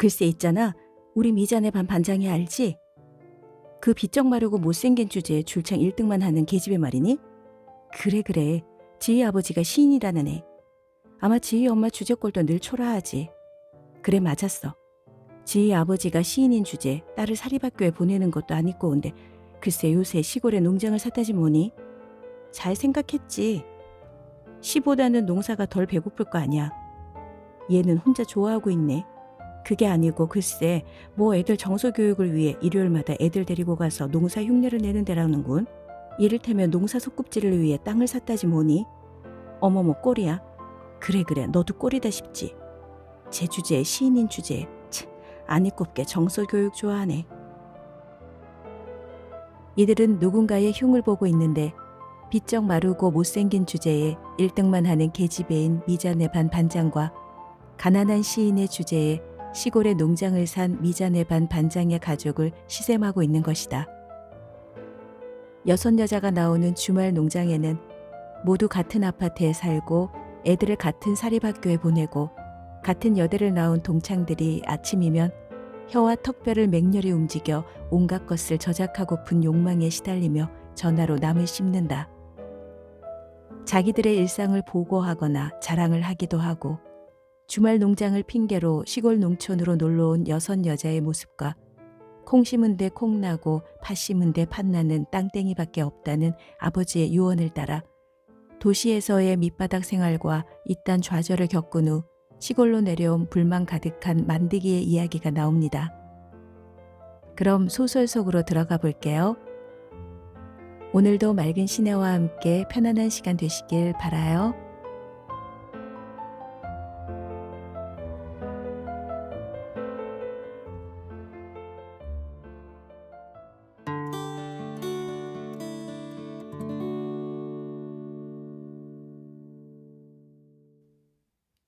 글쎄 있잖아. 우리 미자네 반 반장이 알지? 그 비쩍 마르고 못생긴 주제에 줄창 1등만 하는 계집애 말이니? 그래. 지희 아버지가 시인이라는 애. 아마 지희 엄마 주제꼴도 늘 초라하지. 그래 맞았어. 지희 아버지가 시인인 주제 딸을 사립학교에 보내는 것도 안 있고 온데 글쎄 요새 시골에 농장을 샀다지 뭐니? 잘 생각했지. 시보다는 농사가 덜 배고플 거 아니야. 얘는 혼자 좋아하고 있네. 그게 아니고 글쎄 뭐 애들 정서교육을 위해 일요일마다 애들 데리고 가서 농사 흉내를 내는 데라는군. 이를테면 농사 소꿉질을 위해 땅을 샀다지 뭐니. 어머머 꼴이야. 그래 너도 꼴이다 싶지. 제 주제에 시인인 주제에 참 아니꼽게 정서교육 좋아하네. 이들은 누군가의 흉을 보고 있는데 비쩍 마르고 못생긴 주제에 1등만 하는 계집애인 미자네 반 반장과 가난한 시인의 주제에 시골의 농장을 산 미자네 반 반장의 가족을 시샘하고 있는 것이다. 6 여자가 나오는 주말 농장에는 모두 같은 아파트에 살고 애들을 같은 사립학교에 보내고 같은 여대를 나온 동창들이 아침이면 혀와 턱뼈를 맹렬히 움직여 온갖 것을 저작하고픈 욕망에 시달리며 전화로 남을 씹는다. 자기들의 일상을 보고하거나 자랑을 하기도 하고 주말 농장을 핑계로 시골 농촌으로 놀러온 6 여자의 모습과 콩 심은 데 콩 나고 팥 심은 데 팥 나는 땅땡이밖에 없다는 아버지의 유언을 따라 도시에서의 밑바닥 생활과 이딴 좌절을 겪은 후 시골로 내려온 불만 가득한 만드기의 이야기가 나옵니다. 그럼 소설 속으로 들어가 볼게요. 오늘도 맑은 시내와 함께 편안한 시간 되시길 바라요.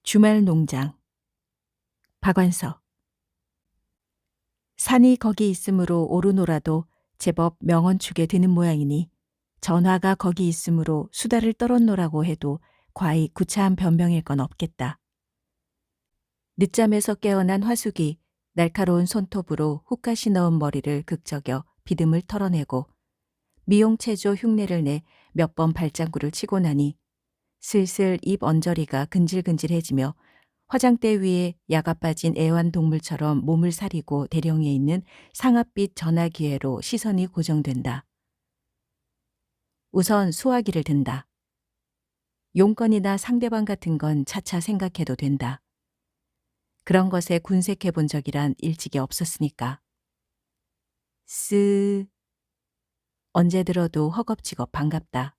주말 농장. 박완서. 산이 거기 있으므로 오르노라도 제법 명언축에 드는 모양이니 전화가 거기 있으므로 수다를 떨었노라고 해도 과히 구차한 변명일 건 없겠다. 늦잠에서 깨어난 화숙이 날카로운 손톱으로 훅가시 넣은 머리를 극적여 비듬을 털어내고 미용체조 흉내를 내 몇 번 발장구를 치고 나니 슬슬 입 언저리가 근질근질해지며 화장대 위에 야가 빠진 애완동물처럼 몸을 사리고 대령해 있는 상아빛 전화기회로 시선이 고정된다. 우선 수화기를 든다. 용건이나 상대방 같은 건 차차 생각해도 된다. 그런 것에 군색해 본 적이란 일찍이 없었으니까. 쓰. 언제 들어도 허겁지겁 반갑다.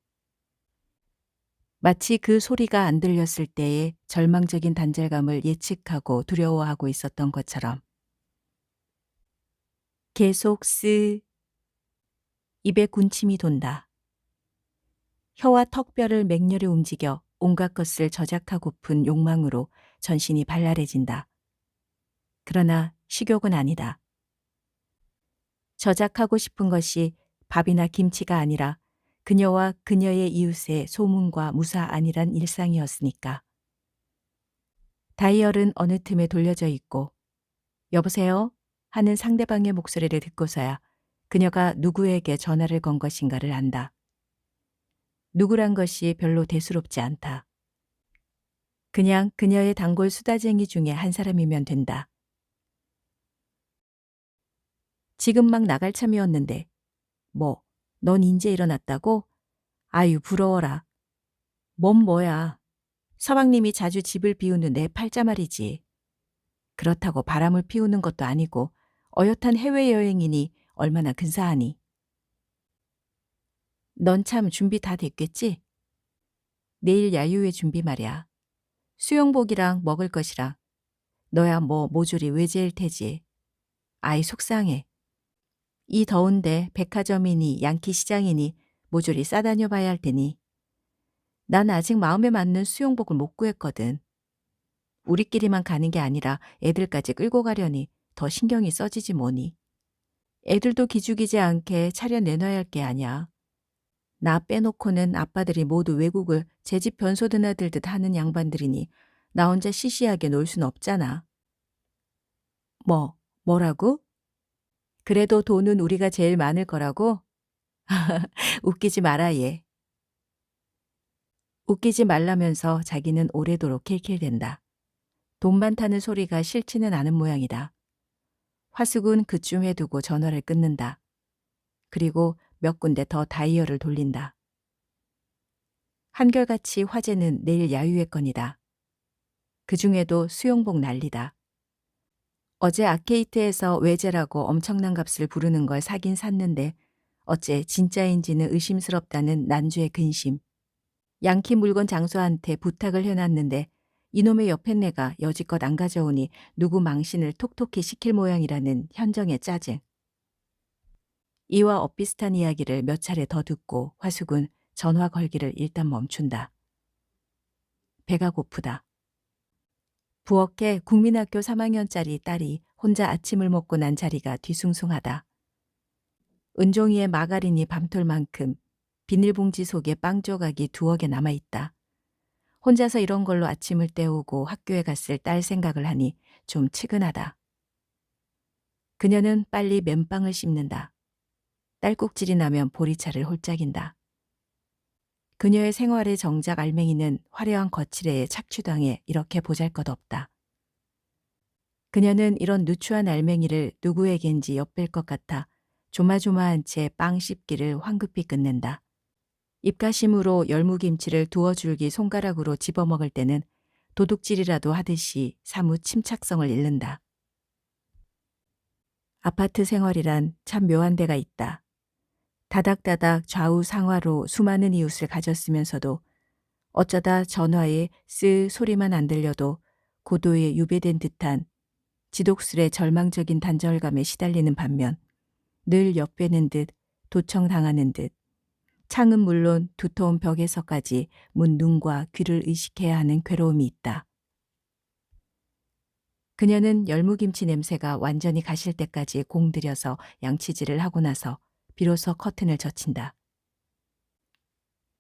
마치 그 소리가 안 들렸을 때의 절망적인 단절감을 예측하고 두려워하고 있었던 것처럼. 계속 쓰. 입에 군침이 돈다. 혀와 턱뼈를 맹렬히 움직여 온갖 것을 저작하고픈 욕망으로 전신이 발랄해진다. 그러나 식욕은 아니다. 저작하고 싶은 것이 밥이나 김치가 아니라 그녀와 그녀의 이웃의 소문과 무사 안일한 일상이었으니까. 다이얼은 어느 틈에 돌려져 있고 여보세요? 하는 상대방의 목소리를 듣고서야 그녀가 누구에게 전화를 건 것인가를 안다. 누구란 것이 별로 대수롭지 않다. 그냥 그녀의 단골 수다쟁이 중에 한 사람이면 된다. 지금 막 나갈 참이었는데 뭐 넌 인제 일어났다고? 아유 부러워라. 뭔 뭐야. 서방님이 자주 집을 비우는 내 팔자 말이지. 그렇다고 바람을 피우는 것도 아니고 어엿한 해외여행이니 얼마나 근사하니. 넌 참 준비 다 됐겠지? 내일 야유회 준비 말이야. 수영복이랑 먹을 것이랑. 너야 뭐 모조리 외제일 테지. 아이 속상해. 이 더운데 백화점이니 양키 시장이니 모조리 싸다녀 봐야 할 테니. 난 아직 마음에 맞는 수영복을 못 구했거든. 우리끼리만 가는 게 아니라 애들까지 끌고 가려니 더 신경이 써지지 뭐니. 애들도 기죽이지 않게 차려 내놔야 할 게 아냐. 나 빼놓고는 아빠들이 모두 외국을 제 집 변소 드나들듯 하는 양반들이니 나 혼자 시시하게 놀 순 없잖아. 뭐라고? 그래도 돈은 우리가 제일 많을 거라고? 웃기지 마라 얘. 웃기지 말라면서 자기는 오래도록 킬킬댄다. 돈 많다는 소리가 싫지는 않은 모양이다. 화숙은 그쯤 해두고 전화를 끊는다. 그리고 몇 군데 더 다이얼을 돌린다. 한결같이 화제는 내일 야유회 건이다. 그중에도 수영복 난리다. 어제 아케이트에서 외제라고 엄청난 값을 부르는 걸 사긴 샀는데 어째 진짜인지는 의심스럽다는 난주의 근심. 양키 물건 장소한테 부탁을 해놨는데 이놈의 옆에네가 여지껏 안 가져오니 누구 망신을 톡톡히 시킬 모양이라는 현정의 짜증. 이와 엇비슷한 이야기를 몇 차례 더 듣고 화숙은 전화 걸기를 일단 멈춘다. 배가 고프다. 부엌에 국민학교 3학년짜리 딸이 혼자 아침을 먹고 난 자리가 뒤숭숭하다. 은종이의 마가린이 밤톨만큼 비닐봉지 속에 빵 조각이 두어 개 남아있다. 혼자서 이런 걸로 아침을 때우고 학교에 갔을 딸 생각을 하니 좀 치근하다. 그녀는 빨리 맨빵을 씹는다. 딸꾹질이 나면 보리차를 홀짝인다. 그녀의 생활의 정작 알맹이는 화려한 거칠애에 착취당해 이렇게 보잘것없다. 그녀는 이런 누추한 알맹이를 누구에겐지 엿뺄 것 같아 조마조마한 채 빵 씹기를 황급히 끝낸다. 입가심으로 열무김치를 두어 줄기 손가락으로 집어먹을 때는 도둑질이라도 하듯이 사뭇 침착성을 잃는다. 아파트 생활이란 참 묘한 데가 있다. 다닥다닥 좌우 상하로 수많은 이웃을 가졌으면서도 어쩌다 전화에 쓰 소리만 안 들려도 고도에 유배된 듯한 지독스레 절망적인 단절감에 시달리는 반면 늘 엿배는 듯 도청당하는 듯 창은 물론 두터운 벽에서까지 문 눈과 귀를 의식해야 하는 괴로움이 있다. 그녀는 열무김치 냄새가 완전히 가실 때까지 공들여서 양치질을 하고 나서 비로소 커튼을 젖힌다.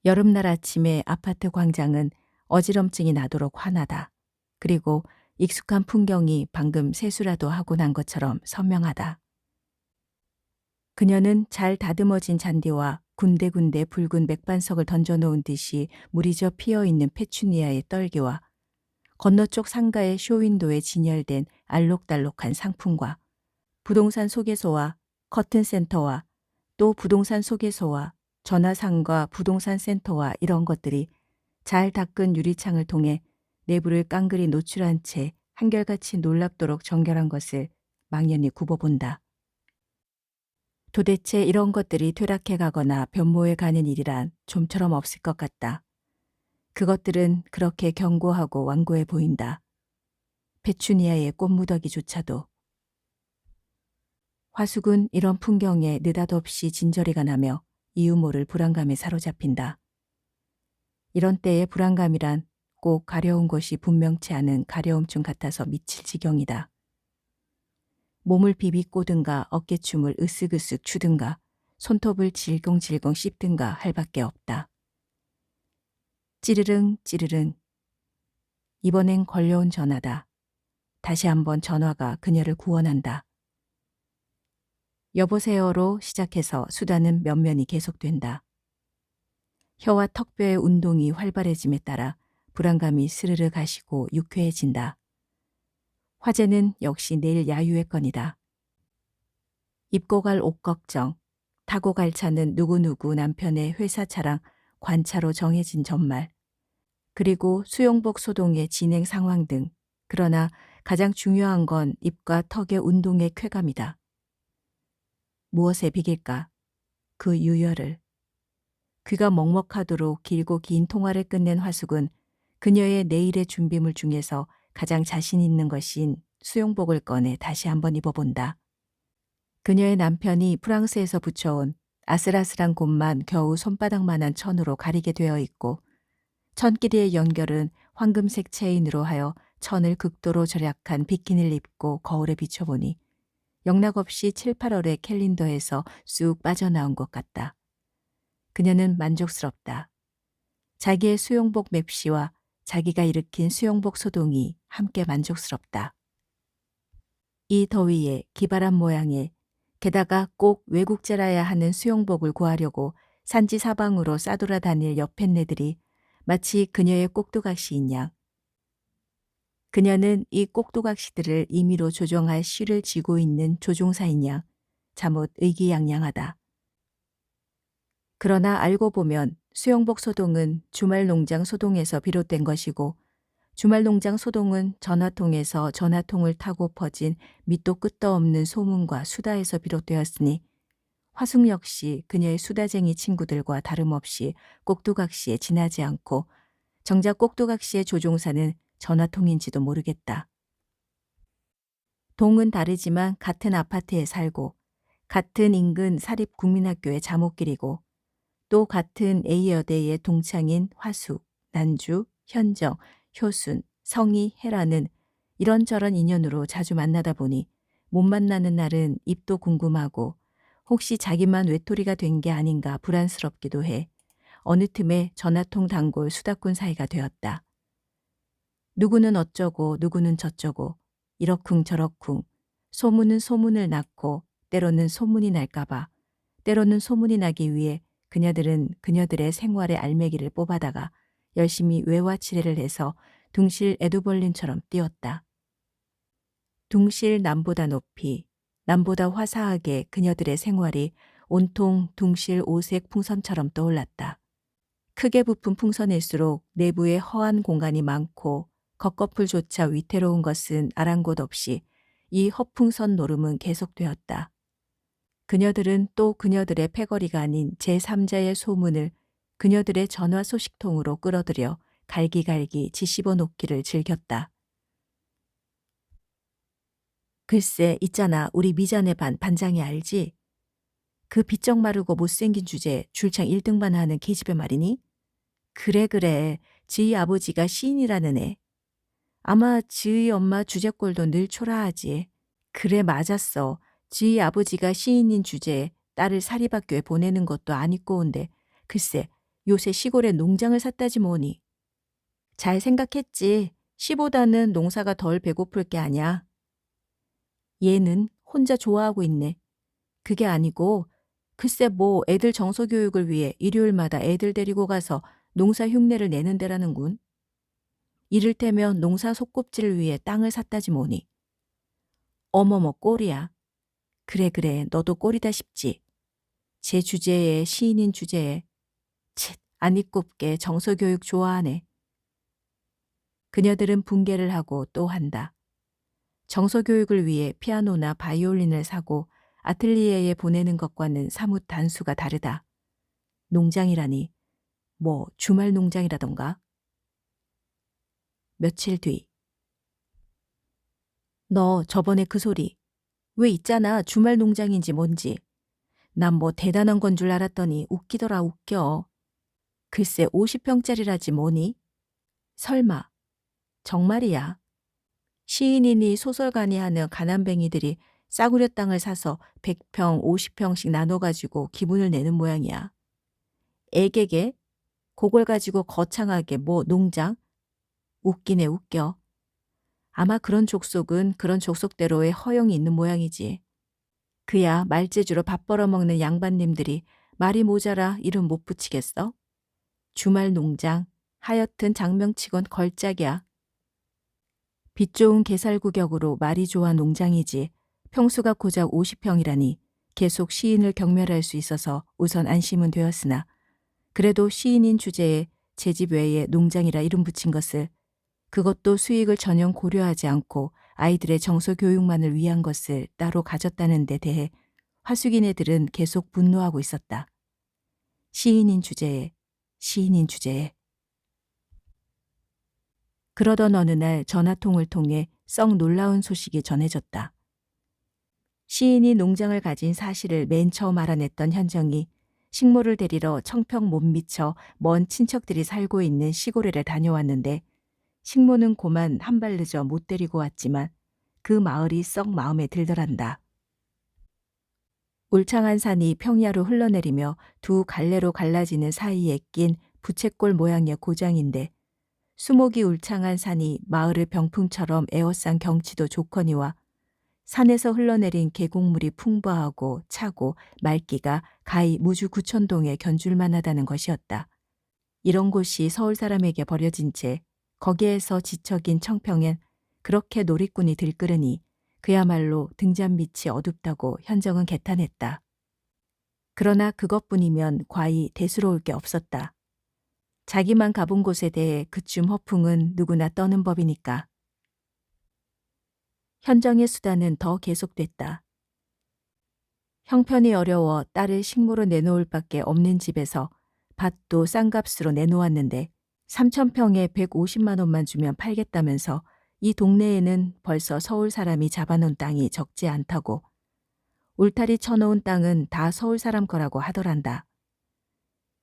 여름날 아침에 아파트 광장은 어지럼증이 나도록 환하다. 그리고 익숙한 풍경이 방금 세수라도 하고 난 것처럼 선명하다. 그녀는 잘 다듬어진 잔디와 군데군데 붉은 맥반석을 던져놓은 듯이 무리져 피어있는 페추니아의 떨기와 건너쪽 상가의 쇼윈도에 진열된 알록달록한 상품과 부동산 소개소와 커튼센터와 또 부동산 소개소와 전화상가 부동산 센터와 이런 것들이 잘 닦은 유리창을 통해 내부를 깡그리 노출한 채 한결같이 놀랍도록 정결한 것을 망연히 굽어본다. 도대체 이런 것들이 퇴락해 가거나 변모해 가는 일이란 좀처럼 없을 것 같다. 그것들은 그렇게 견고하고 완고해 보인다. 페추니아의 꽃무더기조차도. 화숙은 이런 풍경에 느닷없이 진저리가 나며 이유 모를 불안감에 사로잡힌다. 이런 때의 불안감이란 꼭 가려운 것이 분명치 않은 가려움증 같아서 미칠 지경이다. 몸을 비비꼬든가 어깨춤을 으쓱으쓱 추든가 손톱을 질겅질겅 씹든가 할 밖에 없다. 찌르릉 찌르릉. 이번엔 걸려온 전화다. 다시 한번 전화가 그녀를 구원한다. 여보세요로 시작해서 수다는 면면이 계속된다. 혀와 턱뼈의 운동이 활발해짐에 따라 불안감이 스르르 가시고 유쾌해진다. 화제는 역시 내일 야유회 건이다. 입고 갈 옷 걱정, 타고 갈 차는 누구누구 남편의 회사 차랑 관차로 정해진 전말, 그리고 수영복 소동의 진행 상황 등. 그러나 가장 중요한 건 입과 턱의 운동의 쾌감이다. 무엇에 비길까? 그 유혈을. 귀가 먹먹하도록 길고 긴 통화를 끝낸 화숙은 그녀의 내일의 준비물 중에서 가장 자신 있는 것인 수영복을 꺼내 다시 한번 입어본다. 그녀의 남편이 프랑스에서 붙여온 아슬아슬한 곳만 겨우 손바닥만한 천으로 가리게 되어 있고 천끼리의 연결은 황금색 체인으로 하여 천을 극도로 절약한 비키니를 입고 거울에 비춰보니 영락없이 7, 8월의 캘린더에서 쑥 빠져나온 것 같다. 그녀는 만족스럽다. 자기의 수영복 맵시와 자기가 일으킨 수영복 소동이 함께 만족스럽다. 이 더위에 기발한 모양에 게다가 꼭 외국제라야 하는 수영복을 구하려고 산지 사방으로 싸돌아다닐 여팬네들이 마치 그녀의 꼭두각시인 양. 그녀는 이 꼭두각시들을 임의로 조종할 실을 쥐고 있는 조종사인 양 잠옷 의기양양하다. 그러나 알고 보면 수영복 소동은 주말농장 소동에서 비롯된 것이고 주말농장 소동은 전화통에서 전화통을 타고 퍼진 밑도 끝도 없는 소문과 수다에서 비롯되었으니 화숙 역시 그녀의 수다쟁이 친구들과 다름없이 꼭두각시에 지나지 않고 정작 꼭두각시의 조종사는 전화통인지도 모르겠다. 동은 다르지만 같은 아파트에 살고 같은 인근 사립국민학교의 잠옷길이고 또 같은 A여대의 동창인 화숙, 난주, 현정, 효순, 성희, 혜라는 이런저런 인연으로 자주 만나다 보니 못 만나는 날은 입도 궁금하고 혹시 자기만 외톨이가 된 게 아닌가 불안스럽기도 해 어느 틈에 전화통 단골 수다꾼 사이가 되었다. 누구는 어쩌고 누구는 저쩌고 이러쿵저러쿵 소문은 소문을 낳고 때로는 소문이 날까봐 때로는 소문이 나기 위해 그녀들은 그녀들의 생활의 알매기를 뽑아다가 열심히 외화치레를 해서 둥실 에두벌린처럼 띄었다. 둥실 남보다 높이, 남보다 화사하게 그녀들의 생활이 온통 둥실 오색 풍선처럼 떠올랐다. 크게 부푼 풍선일수록 내부에 허한 공간이 많고 겉꺼풀조차 위태로운 것은 아랑곳 없이 이 허풍선 노름은 계속되었다. 그녀들은 또 그녀들의 패거리가 아닌 제3자의 소문을 그녀들의 전화 소식통으로 끌어들여 갈기갈기 지씹어 놓기를 즐겼다. 글쎄 있잖아 우리 미자네 반 반장이 알지? 그 비쩍 마르고 못생긴 주제에 줄창 1등만 하는 계집애 말이니? 그래 지희 아버지가 시인이라는 애. 아마 지희 엄마 주제꼴도 늘 초라하지. 그래 맞았어. 지희 아버지가 시인인 주제에 딸을 사립학교에 보내는 것도 아니꼬운데 글쎄 요새 시골에 농장을 샀다지 뭐니. 잘 생각했지. 시보다는 농사가 덜 배고플 게 아냐. 얘는 혼자 좋아하고 있네. 그게 아니고 글쎄 뭐 애들 정서교육을 위해 일요일마다 애들 데리고 가서 농사 흉내를 내는 데라는군. 이를테면 농사 속곱질을 위해 땅을 샀다지 뭐니. 어머머 꼴이야. 그래 너도 꼴이다 싶지. 제 주제에 시인인 주제에 칫 안 이꼽게 정서교육 좋아하네. 그녀들은 붕괴를 하고 또 한다. 정서교육을 위해 피아노나 바이올린을 사고 아틀리에에 보내는 것과는 사뭇 단수가 다르다. 농장이라니 뭐 주말 농장이라던가. 며칠 뒤. 너 저번에 그 소리 왜 있잖아 주말 농장인지 뭔지. 난 뭐 대단한 건 줄 알았더니 웃기더라 웃겨. 글쎄 50평짜리라지 뭐니? 설마. 정말이야. 시인이니 소설가니 하는 가난뱅이들이 싸구려 땅을 사서 100평, 50평씩 나눠가지고 기분을 내는 모양이야. 애게게? 그걸 가지고 거창하게 뭐 농장? 웃기네 웃겨. 아마 그런 족속은 그런 족속대로의 허영이 있는 모양이지. 그야 말재주로 밥 벌어먹는 양반님들이 말이 모자라 이름 못 붙이겠어? 주말 농장, 하여튼 장명치곤 걸작이야. 빛 좋은 개살구격으로 말이 좋아 농장이지 평수가 고작 50평이라니 계속 시인을 경멸할 수 있어서 우선 안심은 되었으나 그래도 시인인 주제에 제 집 외에 농장이라 이름 붙인 것을 그것도 수익을 전혀 고려하지 않고 아이들의 정서 교육만을 위한 것을 따로 가졌다는 데 대해 화숙이네들은 계속 분노하고 있었다. 시인인 주제에 시인인 주제에. 그러던 어느 날 전화통을 통해 썩 놀라운 소식이 전해졌다. 시인이 농장을 가진 사실을 맨 처음 알아냈던 현정이 식모를 데리러 청평 못 미쳐 먼 친척들이 살고 있는 시골에를 다녀왔는데 식모는 고만 한 발 늦어 못 데리고 왔지만 그 마을이 썩 마음에 들더란다. 울창한 산이 평야로 흘러내리며 두 갈래로 갈라지는 사이에 낀 부채꼴 모양의 고장인데 수목이 울창한 산이 마을을 병풍처럼 에워싼 경치도 좋거니와 산에서 흘러내린 계곡물이 풍부하고 차고 맑기가 가히 무주 구천동에 견줄만 하다는 것이었다. 이런 곳이 서울 사람에게 버려진 채 거기에서 지척인 청평엔 그렇게 놀이꾼이 들끓으니 그야말로 등잔 밑이 어둡다고 현정은 개탄했다. 그러나 그것뿐이면 과히 대수로울 게 없었다. 자기만 가본 곳에 대해 그쯤 허풍은 누구나 떠는 법이니까. 현정의 수다는 더 계속됐다. 형편이 어려워 딸을 식모로 내놓을 밖에 없는 집에서 밭도 싼 값으로 내놓았는데 3,000평에 150만 원만 주면 팔겠다면서 이 동네에는 벌써 서울 사람이 잡아놓은 땅이 적지 않다고. 울타리 쳐놓은 땅은 다 서울 사람 거라고 하더란다.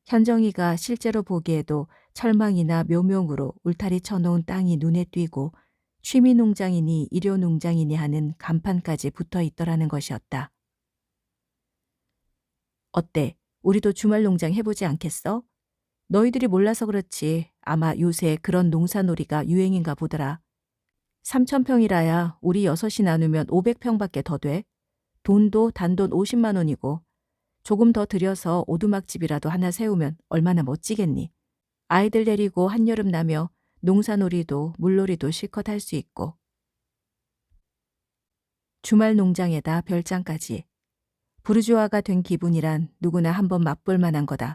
현정이가 실제로 보기에도 철망이나 묘명으로 울타리 쳐놓은 땅이 눈에 띄고 취미농장이니 일요농장이니 하는 간판까지 붙어 있더라는 것이었다. 어때? 우리도 주말 농장 해보지 않겠어? 너희들이 몰라서 그렇지 아마 요새 그런 농사놀이가 유행인가 보더라. 3,000평이라야 우리 6이 나누면 500평밖에 더 돼. 돈도 단돈 50만 원이고 조금 더 들여서 오두막집이라도 하나 세우면 얼마나 멋지겠니. 아이들 데리고 한여름 나며 농사놀이도 물놀이도 실컷 할 수 있고. 주말 농장에다 별장까지. 부르주아가 된 기분이란 누구나 한번 맛볼 만한 거다.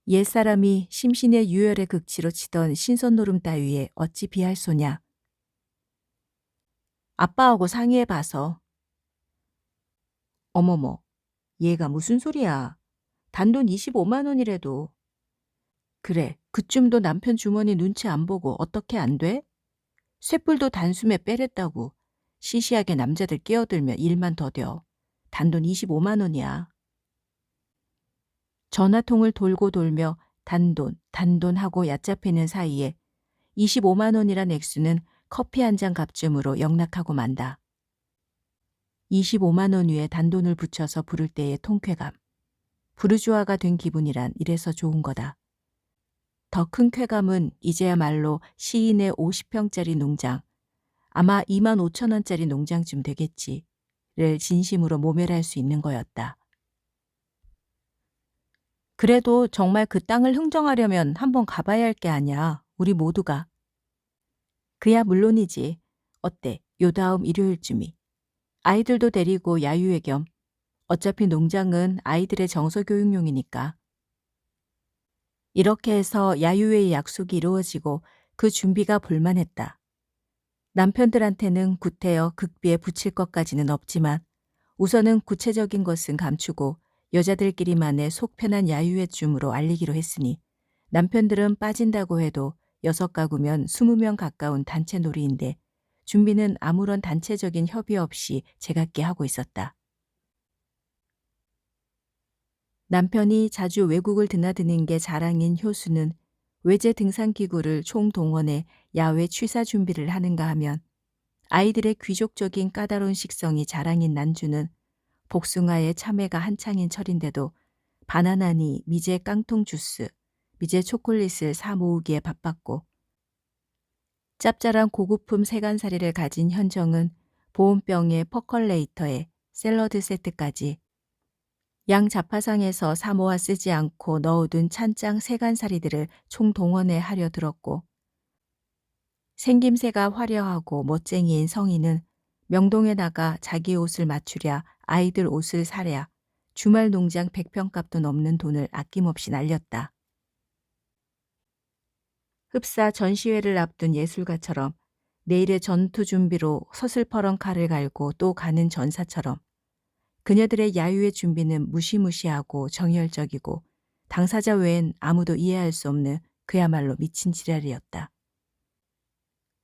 옛사람이 심신의 유혈의 극치로 치던 신선노름 따위에 어찌 비할 소냐. 아빠하고 상의해봐서. 어머머, 얘가 무슨 소리야. 단돈 25만 원이라도. 그래, 그쯤도 남편 주머니 눈치 안 보고 어떻게 안 돼? 쇳불도 단숨에 빼랬다고. 시시하게 남자들 끼어들며 일만 더뎌. 단돈 25만 원이야. 전화통을 돌고 돌며 단돈 하고 얕잡히는 사이에 25만 원이란 액수는 커피 한 잔 값쯤으로 영락하고 만다. 25만 원 위에 단돈을 붙여서 부를 때의 통쾌감. 부르주아가 된 기분이란 이래서 좋은 거다. 더 큰 쾌감은 이제야말로 시인의 50평짜리 농장, 아마 2만 5천 원짜리 농장쯤 되겠지를 진심으로 모멸할 수 있는 거였다. 그래도 정말 그 땅을 흥정하려면 한번 가봐야 할 게 아냐, 우리 모두가. 그야 물론이지. 어때, 요 다음 일요일쯤이. 아이들도 데리고 야유회 겸. 어차피 농장은 아이들의 정서교육용이니까. 이렇게 해서 야유회의 약속이 이루어지고 그 준비가 볼만했다. 남편들한테는 구태여 극비에 붙일 것까지는 없지만 우선은 구체적인 것은 감추고 여자들끼리만의 속 편한 야유회쯤으로 알리기로 했으니 남편들은 빠진다고 해도 6가구면 20명 가까운 단체 놀이인데 준비는 아무런 단체적인 협의 없이 제각기 하고 있었다. 남편이 자주 외국을 드나드는 게 자랑인 효수는 외제 등산기구를 총동원해 야외 취사 준비를 하는가 하면 아이들의 귀족적인 까다로운 식성이 자랑인 난주는 복숭아의 참외가 한창인 철인데도 바나나니 미제 깡통 주스, 미제 초콜릿을 사 모으기에 바빴고 짭짤한 고급품 세간살이를 가진 현정은 보온병에 퍼컬레이터에 샐러드 세트까지 양 자파상에서 사 모아 쓰지 않고 넣어둔 찬장 세간살이들을 총동원해 하려 들었고 생김새가 화려하고 멋쟁이인 성인은 명동에 나가 자기 옷을 맞추랴 아이들 옷을 사랴 주말 농장 100평값도 넘는 돈을 아낌없이 날렸다. 흡사 전시회를 앞둔 예술가처럼 내일의 전투 준비로 서슬퍼런 칼을 갈고 또 가는 전사처럼 그녀들의 야유의 준비는 무시무시하고 정열적이고 당사자 외엔 아무도 이해할 수 없는 그야말로 미친 지랄이었다.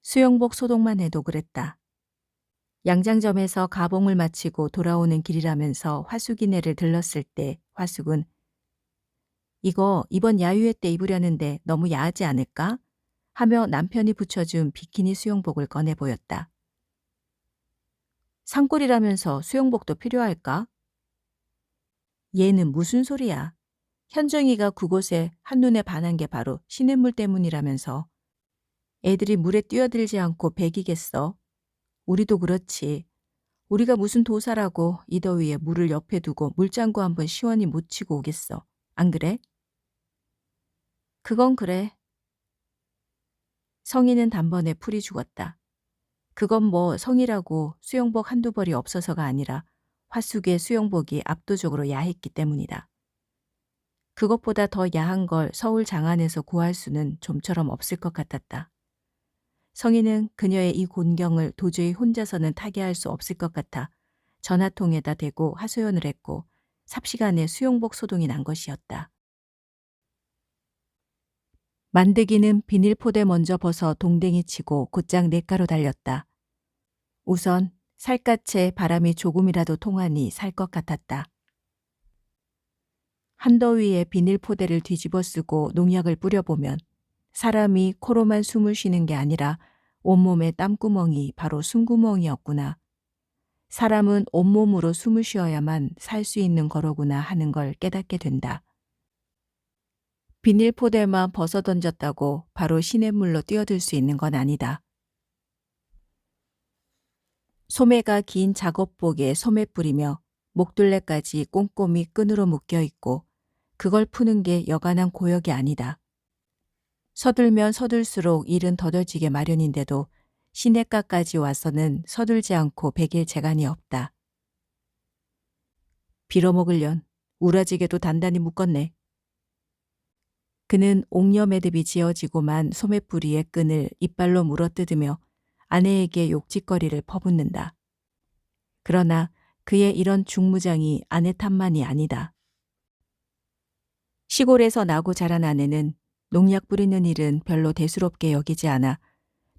수영복 소독만 해도 그랬다. 양장점에서 가봉을 마치고 돌아오는 길이라면서 화숙이네를 들렀을 때 화숙은 이거 이번 야유회 때 입으려는데 너무 야하지 않을까? 하며 남편이 붙여준 비키니 수영복을 꺼내 보였다. 산골이라면서 수영복도 필요할까? 얘는 무슨 소리야. 현정이가 그곳에 한눈에 반한 게 바로 시냇물 때문이라면서. 애들이 물에 뛰어들지 않고 배기겠어. 우리도 그렇지. 우리가 무슨 도사라고 이 더위에 물을 옆에 두고 물장구 한번 시원히 못 치고 오겠어. 안 그래? 그건 그래. 성희는 단번에 풀이 죽었다. 그건 뭐 성이라고 수영복 한두 벌이 없어서가 아니라 화숙의 수영복이 압도적으로 야했기 때문이다. 그것보다 더 야한 걸 서울 장안에서 구할 수는 좀처럼 없을 것 같았다. 성희는 그녀의 이 곤경을 도저히 혼자서는 타개할 수 없을 것 같아 전화통에다 대고 하소연을 했고 삽시간에 수영복 소동이 난 것이었다. 만드기는 비닐포대 먼저 벗어 동댕이 치고 곧장 냇가로 달렸다. 우선 살갗에 바람이 조금이라도 통하니 살 것 같았다. 한더위에 비닐포대를 뒤집어 쓰고 농약을 뿌려보면 사람이 코로만 숨을 쉬는 게 아니라 온몸에 땀구멍이 바로 숨구멍이었구나. 사람은 온몸으로 숨을 쉬어야만 살 수 있는 거로구나 하는 걸 깨닫게 된다. 비닐포대만 벗어던졌다고 바로 시냇물로 뛰어들 수 있는 건 아니다. 소매가 긴 작업복에 소매 뿌리며 목둘레까지 꼼꼼히 끈으로 묶여 있고 그걸 푸는 게 여간한 고역이 아니다. 서둘면 서둘수록 일은 더뎌지게 마련인데도 시냇가까지 와서는 서둘지 않고 베길 재간이 없다. 빌어먹을련 우라지게도 단단히 묶었네. 그는 옥녀매듭이 지어지고만 소매뿌리의 끈을 이빨로 물어뜯으며 아내에게 욕짓거리를 퍼붓는다. 그러나 그의 이런 중무장이 아내 탓만이 아니다. 시골에서 나고 자란 아내는 농약 뿌리는 일은 별로 대수롭게 여기지 않아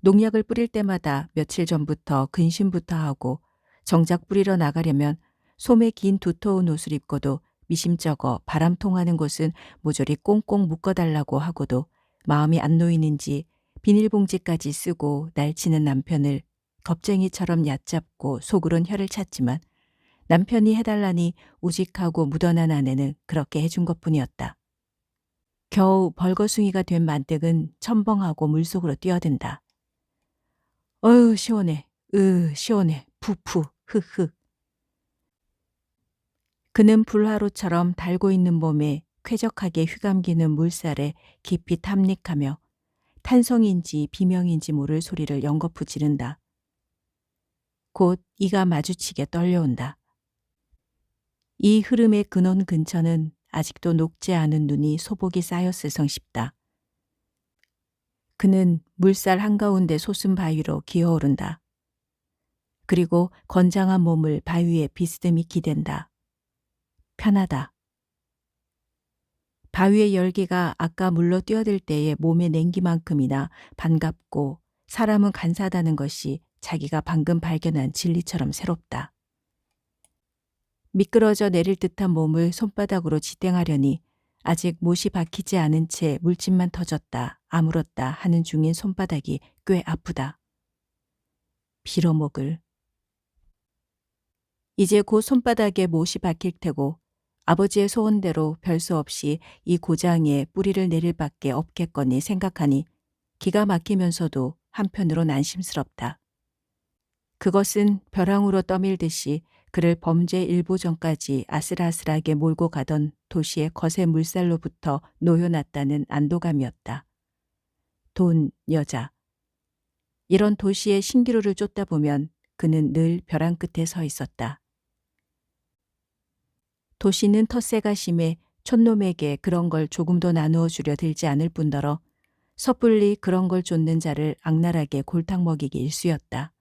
농약을 뿌릴 때마다 며칠 전부터 근심부터 하고 정작 뿌리러 나가려면 소매 긴 두터운 옷을 입고도 미심쩍어 바람 통하는 곳은 모조리 꽁꽁 묶어달라고 하고도 마음이 안 놓이는지 비닐봉지까지 쓰고 날치는 남편을 겁쟁이처럼 얕잡고 속으론 혀를 찼지만 남편이 해달라니 우직하고 무던한 아내는 그렇게 해준 것뿐이었다. 겨우 벌거숭이가 된 만뜩은 첨벙하고 물속으로 뛰어든다. 어휴 시원해. 시원해. 푸푸. 흐흐. 그는 불화로처럼 달고 있는 몸에 쾌적하게 휘감기는 물살에 깊이 탐닉하며 탄성인지 비명인지 모를 소리를 연거푸 지른다. 곧 이가 마주치게 떨려온다. 이 흐름의 근원 근처는 아직도 녹지 않은 눈이 소복이 쌓였을 성싶다. 그는 물살 한가운데 솟은 바위로 기어오른다. 그리고 건장한 몸을 바위에 비스듬히 기댄다. 편하다. 바위의 열기가 아까 물로 뛰어들 때의 몸의 냉기만큼이나 반갑고 사람은 간사하다는 것이 자기가 방금 발견한 진리처럼 새롭다. 미끄러져 내릴 듯한 몸을 손바닥으로 지탱하려니 아직 못이 박히지 않은 채 물집만 터졌다 아물었다 하는 중인 손바닥이 꽤 아프다. 빌어먹을. 이제 곧 손바닥에 못이 박힐 테고 아버지의 소원대로 별 수 없이 이 고장에 뿌리를 내릴 밖에 없겠거니 생각하니 기가 막히면서도 한편으론 안심스럽다. 그것은 벼랑으로 떠밀듯이 그를 범죄 일보 전까지 아슬아슬하게 몰고 가던 도시의 거세 물살로부터 놓여놨다는 안도감이었다. 돈, 여자. 이런 도시의 신기루를 쫓다 보면 그는 늘 벼랑 끝에 서 있었다. 도시는 텃세가 심해 촌놈에게 그런 걸 조금도 나누어 주려 들지 않을 뿐더러 섣불리 그런 걸 쫓는 자를 악랄하게 골탕 먹이기 일쑤였다.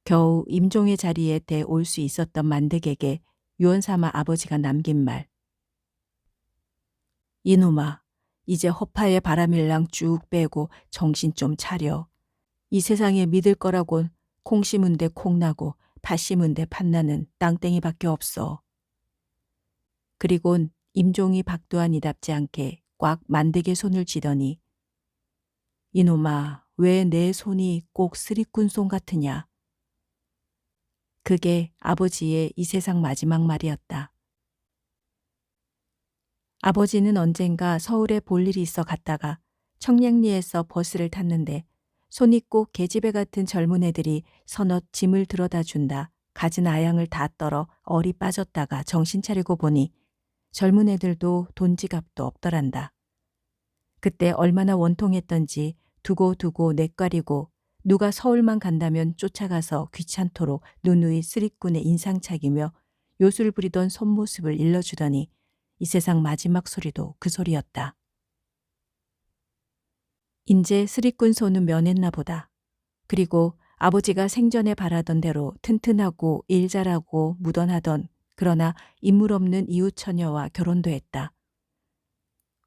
겨우 임종의 자리에 대올 수 있었던 만득에게 유언삼아 아버지가 남긴 말. 이놈아, 이제 허파에 바람일랑 쭉 빼고 정신 좀 차려. 이 세상에 믿을 거라곤 콩 심은 데 콩 나고 팥 심은 데 팥 나는 땅땡이밖에 없어. 그리곤 임종이 박두한이답지 않게 꽉 만득의 손을 쥐더니 이놈아, 왜 내 손이 꼭 쓰리꾼 손 같으냐. 그게 아버지의 이 세상 마지막 말이었다. 아버지는 언젠가 서울에 볼 일이 있어 갔다가 청량리에서 버스를 탔는데 손이 꼭 계집애 같은 젊은 애들이 서넛 짐을 들어다 준다. 가진 아양을 다 떨어 얼이 빠졌다가 정신 차리고 보니 젊은 애들도 돈 지갑도 없더란다. 그때 얼마나 원통했던지 두고두고 내과리고 누가 서울만 간다면 쫓아가서 귀찮도록 누누이 쓰리꾼에 인상착이며 요술 부리던 손모습을 일러주더니 이 세상 마지막 소리도 그 소리였다. 인제 쓰리꾼 손은 면했나 보다. 그리고 아버지가 생전에 바라던 대로 튼튼하고 일 잘하고 무던하던 그러나 인물 없는 이웃 처녀와 결혼도 했다.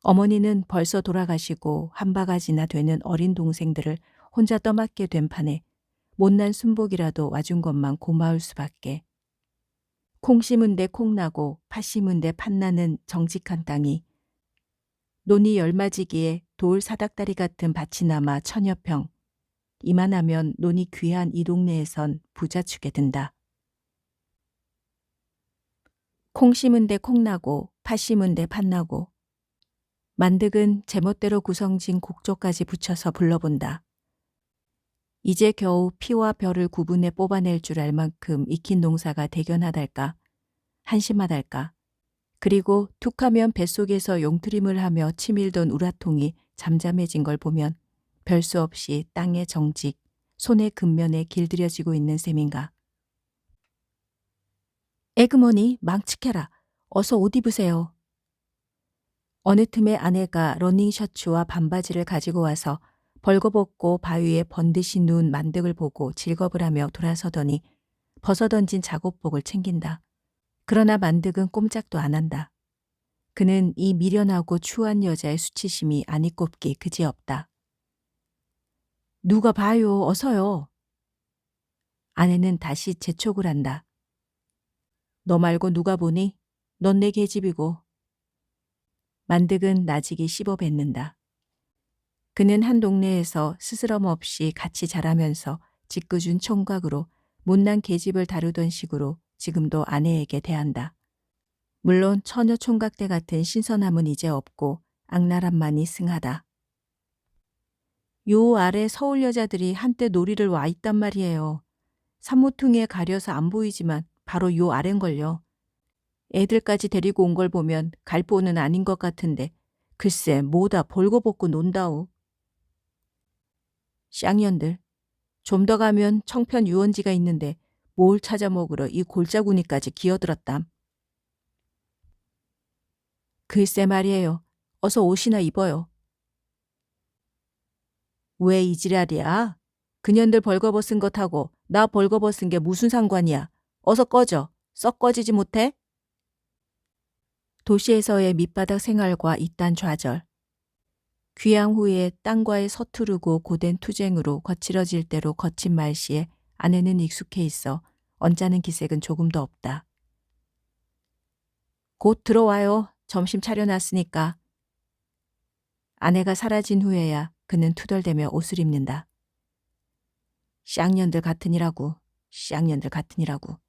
어머니는 벌써 돌아가시고 한 바가지나 되는 어린 동생들을 혼자 떠맡게 된 판에 못난 순복이라도 와준 것만 고마울 수밖에. 콩 심은 데 콩 나고 팥 심은 데 팥 나는 정직한 땅이 논이 열맞이기에 돌 사닥다리 같은 밭이 남아 천여평. 이만하면 논이 귀한 이 동네에선 부자축에 든다. 콩 심은 데 콩 나고 팥 심은 데 팥 나고 만득은 제멋대로 구성진 곡조까지 붙여서 불러본다. 이제 겨우 피와 벼를 구분해 뽑아낼 줄 알 만큼 익힌 농사가 대견하달까, 한심하달까. 그리고 툭하면 뱃속에서 용트림을 하며 치밀던 우라통이 잠잠해진 걸 보면 별 수 없이 땅의 정직, 손의 근면에 길들여지고 있는 셈인가. 에그머니 망측해라. 어서 옷 입으세요. 어느 틈에 아내가 러닝셔츠와 반바지를 가지고 와서 벌거벗고 바위에 번듯이 누운 만득을 보고 질겁을 하며 돌아서더니 벗어던진 작업복을 챙긴다. 그러나 만득은 꼼짝도 안 한다. 그는 이 미련하고 추한 여자의 수치심이 아니 꼽기 그지없다. 누가 봐요, 어서요. 아내는 다시 재촉을 한다. 너 말고 누가 보니? 넌 내 계집이고. 만득은 나직이 씹어뱉는다. 그는 한 동네에서 스스럼 없이 같이 자라면서 짓궂은 총각으로 못난 계집을 다루던 식으로 지금도 아내에게 대한다. 물론 처녀 총각대 같은 신선함은 이제 없고 악랄함만이 승하다. 요 아래 서울 여자들이 한때 놀이를 와 있단 말이에요. 산모퉁이에 가려서 안 보이지만 바로 요 아래인걸요. 애들까지 데리고 온 걸 보면 갈보는 아닌 것 같은데 글쎄 뭐다 벌거벗고 논다우. 쌍년들, 좀 더 가면 청편 유원지가 있는데 뭘 찾아 먹으러 이 골짜구니까지 기어들었담. 글쎄 말이에요. 어서 옷이나 입어요. 왜 이 지랄이야? 그년들 벌거벗은 것하고 나 벌거벗은 게 무슨 상관이야. 어서 꺼져. 썩 꺼지지 못해? 도시에서의 밑바닥 생활과 이딴 좌절. 귀향 후에 땅과의 서투르고 고된 투쟁으로 거칠어질 대로 거친 말씨에 아내는 익숙해 있어 언짢은 기색은 조금도 없다. 곧 들어와요. 점심 차려놨으니까. 아내가 사라진 후에야 그는 투덜대며 옷을 입는다. 쌍년들 같으니라고, 쌍년들 같으니라고.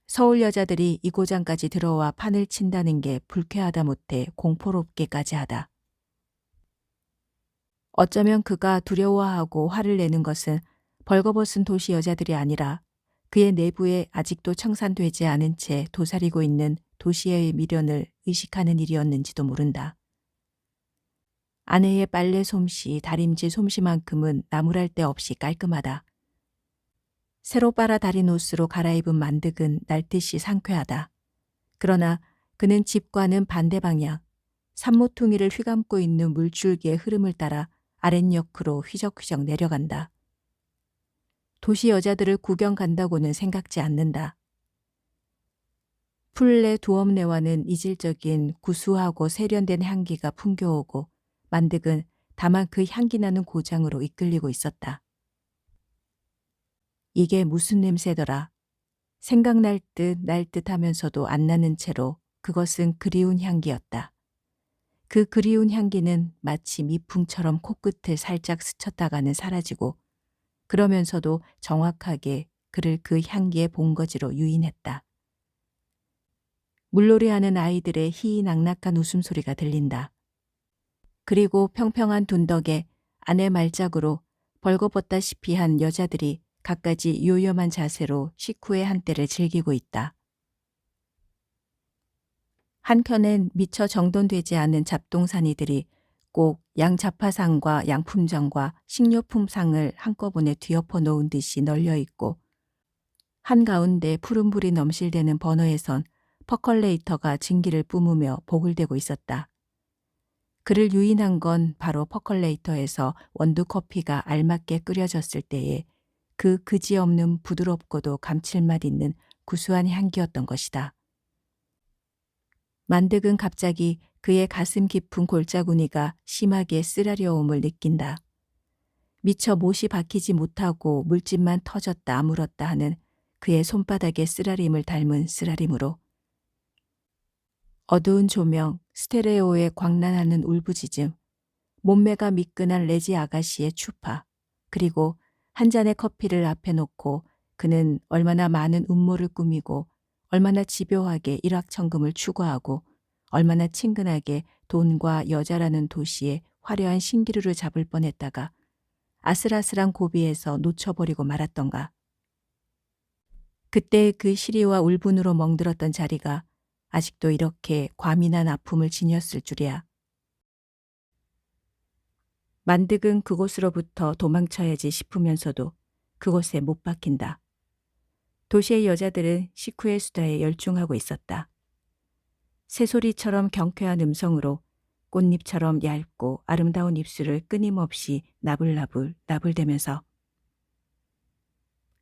서울 여자들이 이 고장까지 들어와 판을 친다는 게 불쾌하다 못해 공포롭기까지 하다. 어쩌면 그가 두려워하고 화를 내는 것은 벌거벗은 도시 여자들이 아니라 그의 내부에 아직도 청산되지 않은 채 도사리고 있는 도시의 미련을 의식하는 일이었는지도 모른다. 아내의 빨래 솜씨, 다림질 솜씨만큼은 나무랄 데 없이 깔끔하다. 새로 빨아 다린 옷으로 갈아입은 만득은 날듯이 상쾌하다. 그러나 그는 집과는 반대 방향, 산모퉁이를 휘감고 있는 물줄기의 흐름을 따라 아랫옆으로 휘적휘적 내려간다. 도시 여자들을 구경 간다고는 생각지 않는다. 풀내 두엄내와는 이질적인 구수하고 세련된 향기가 풍겨오고 만득은 다만 그 향기 나는 고장으로 이끌리고 있었다. 이게 무슨 냄새더라. 생각날 듯 날 듯 하면서도 안 나는 채로 그것은 그리운 향기였다. 그 그리운 향기는 마치 미풍처럼 코끝을 살짝 스쳤다가는 사라지고 그러면서도 정확하게 그를 그 향기의 본거지로 유인했다. 물놀이하는 아이들의 희희낙낙한 웃음소리가 들린다. 그리고 평평한 둔덕에 아내 말짝으로 벌거벗다시피 한 여자들이 갖가지 요염한 자세로 식후의 한때를 즐기고 있다. 한켠엔 미처 정돈되지 않은 잡동사니들이 꼭 양자파상과 양품장과 식료품상을 한꺼번에 뒤엎어 놓은 듯이 널려 있고, 한가운데 푸른불이 넘실대는 버너에선 퍼컬레이터가 증기를 뿜으며 보글대고 있었다. 그를 유인한 건 바로 퍼컬레이터에서 원두커피가 알맞게 끓여졌을 때에 그 그지없는 부드럽고도 감칠맛 있는 구수한 향기였던 것이다. 만득은 갑자기 그의 가슴 깊은 골짜구니가 심하게 쓰라려움을 느낀다. 미처 못이 박히지 못하고 물집만 터졌다 아물었다 하는 그의 손바닥의 쓰라림을 닮은 쓰라림으로, 어두운 조명, 스테레오에 광란하는 울부짖음, 몸매가 미끈한 레지 아가씨의 추파, 그리고 한 잔의 커피를 앞에 놓고 그는 얼마나 많은 음모를 꾸미고 얼마나 집요하게 일확천금을 추구하고 얼마나 친근하게 돈과 여자라는 도시에 화려한 신기루를 잡을 뻔했다가 아슬아슬한 고비에서 놓쳐버리고 말았던가. 그때의 그 시리와 울분으로 멍들었던 자리가 아직도 이렇게 과민한 아픔을 지녔을 줄이야. 만득은 그곳으로부터 도망쳐야지 싶으면서도 그곳에 못 박힌다. 도시의 여자들은 식후의 수다에 열중하고 있었다. 새소리처럼 경쾌한 음성으로 꽃잎처럼 얇고 아름다운 입술을 끊임없이 나불나불 나불대면서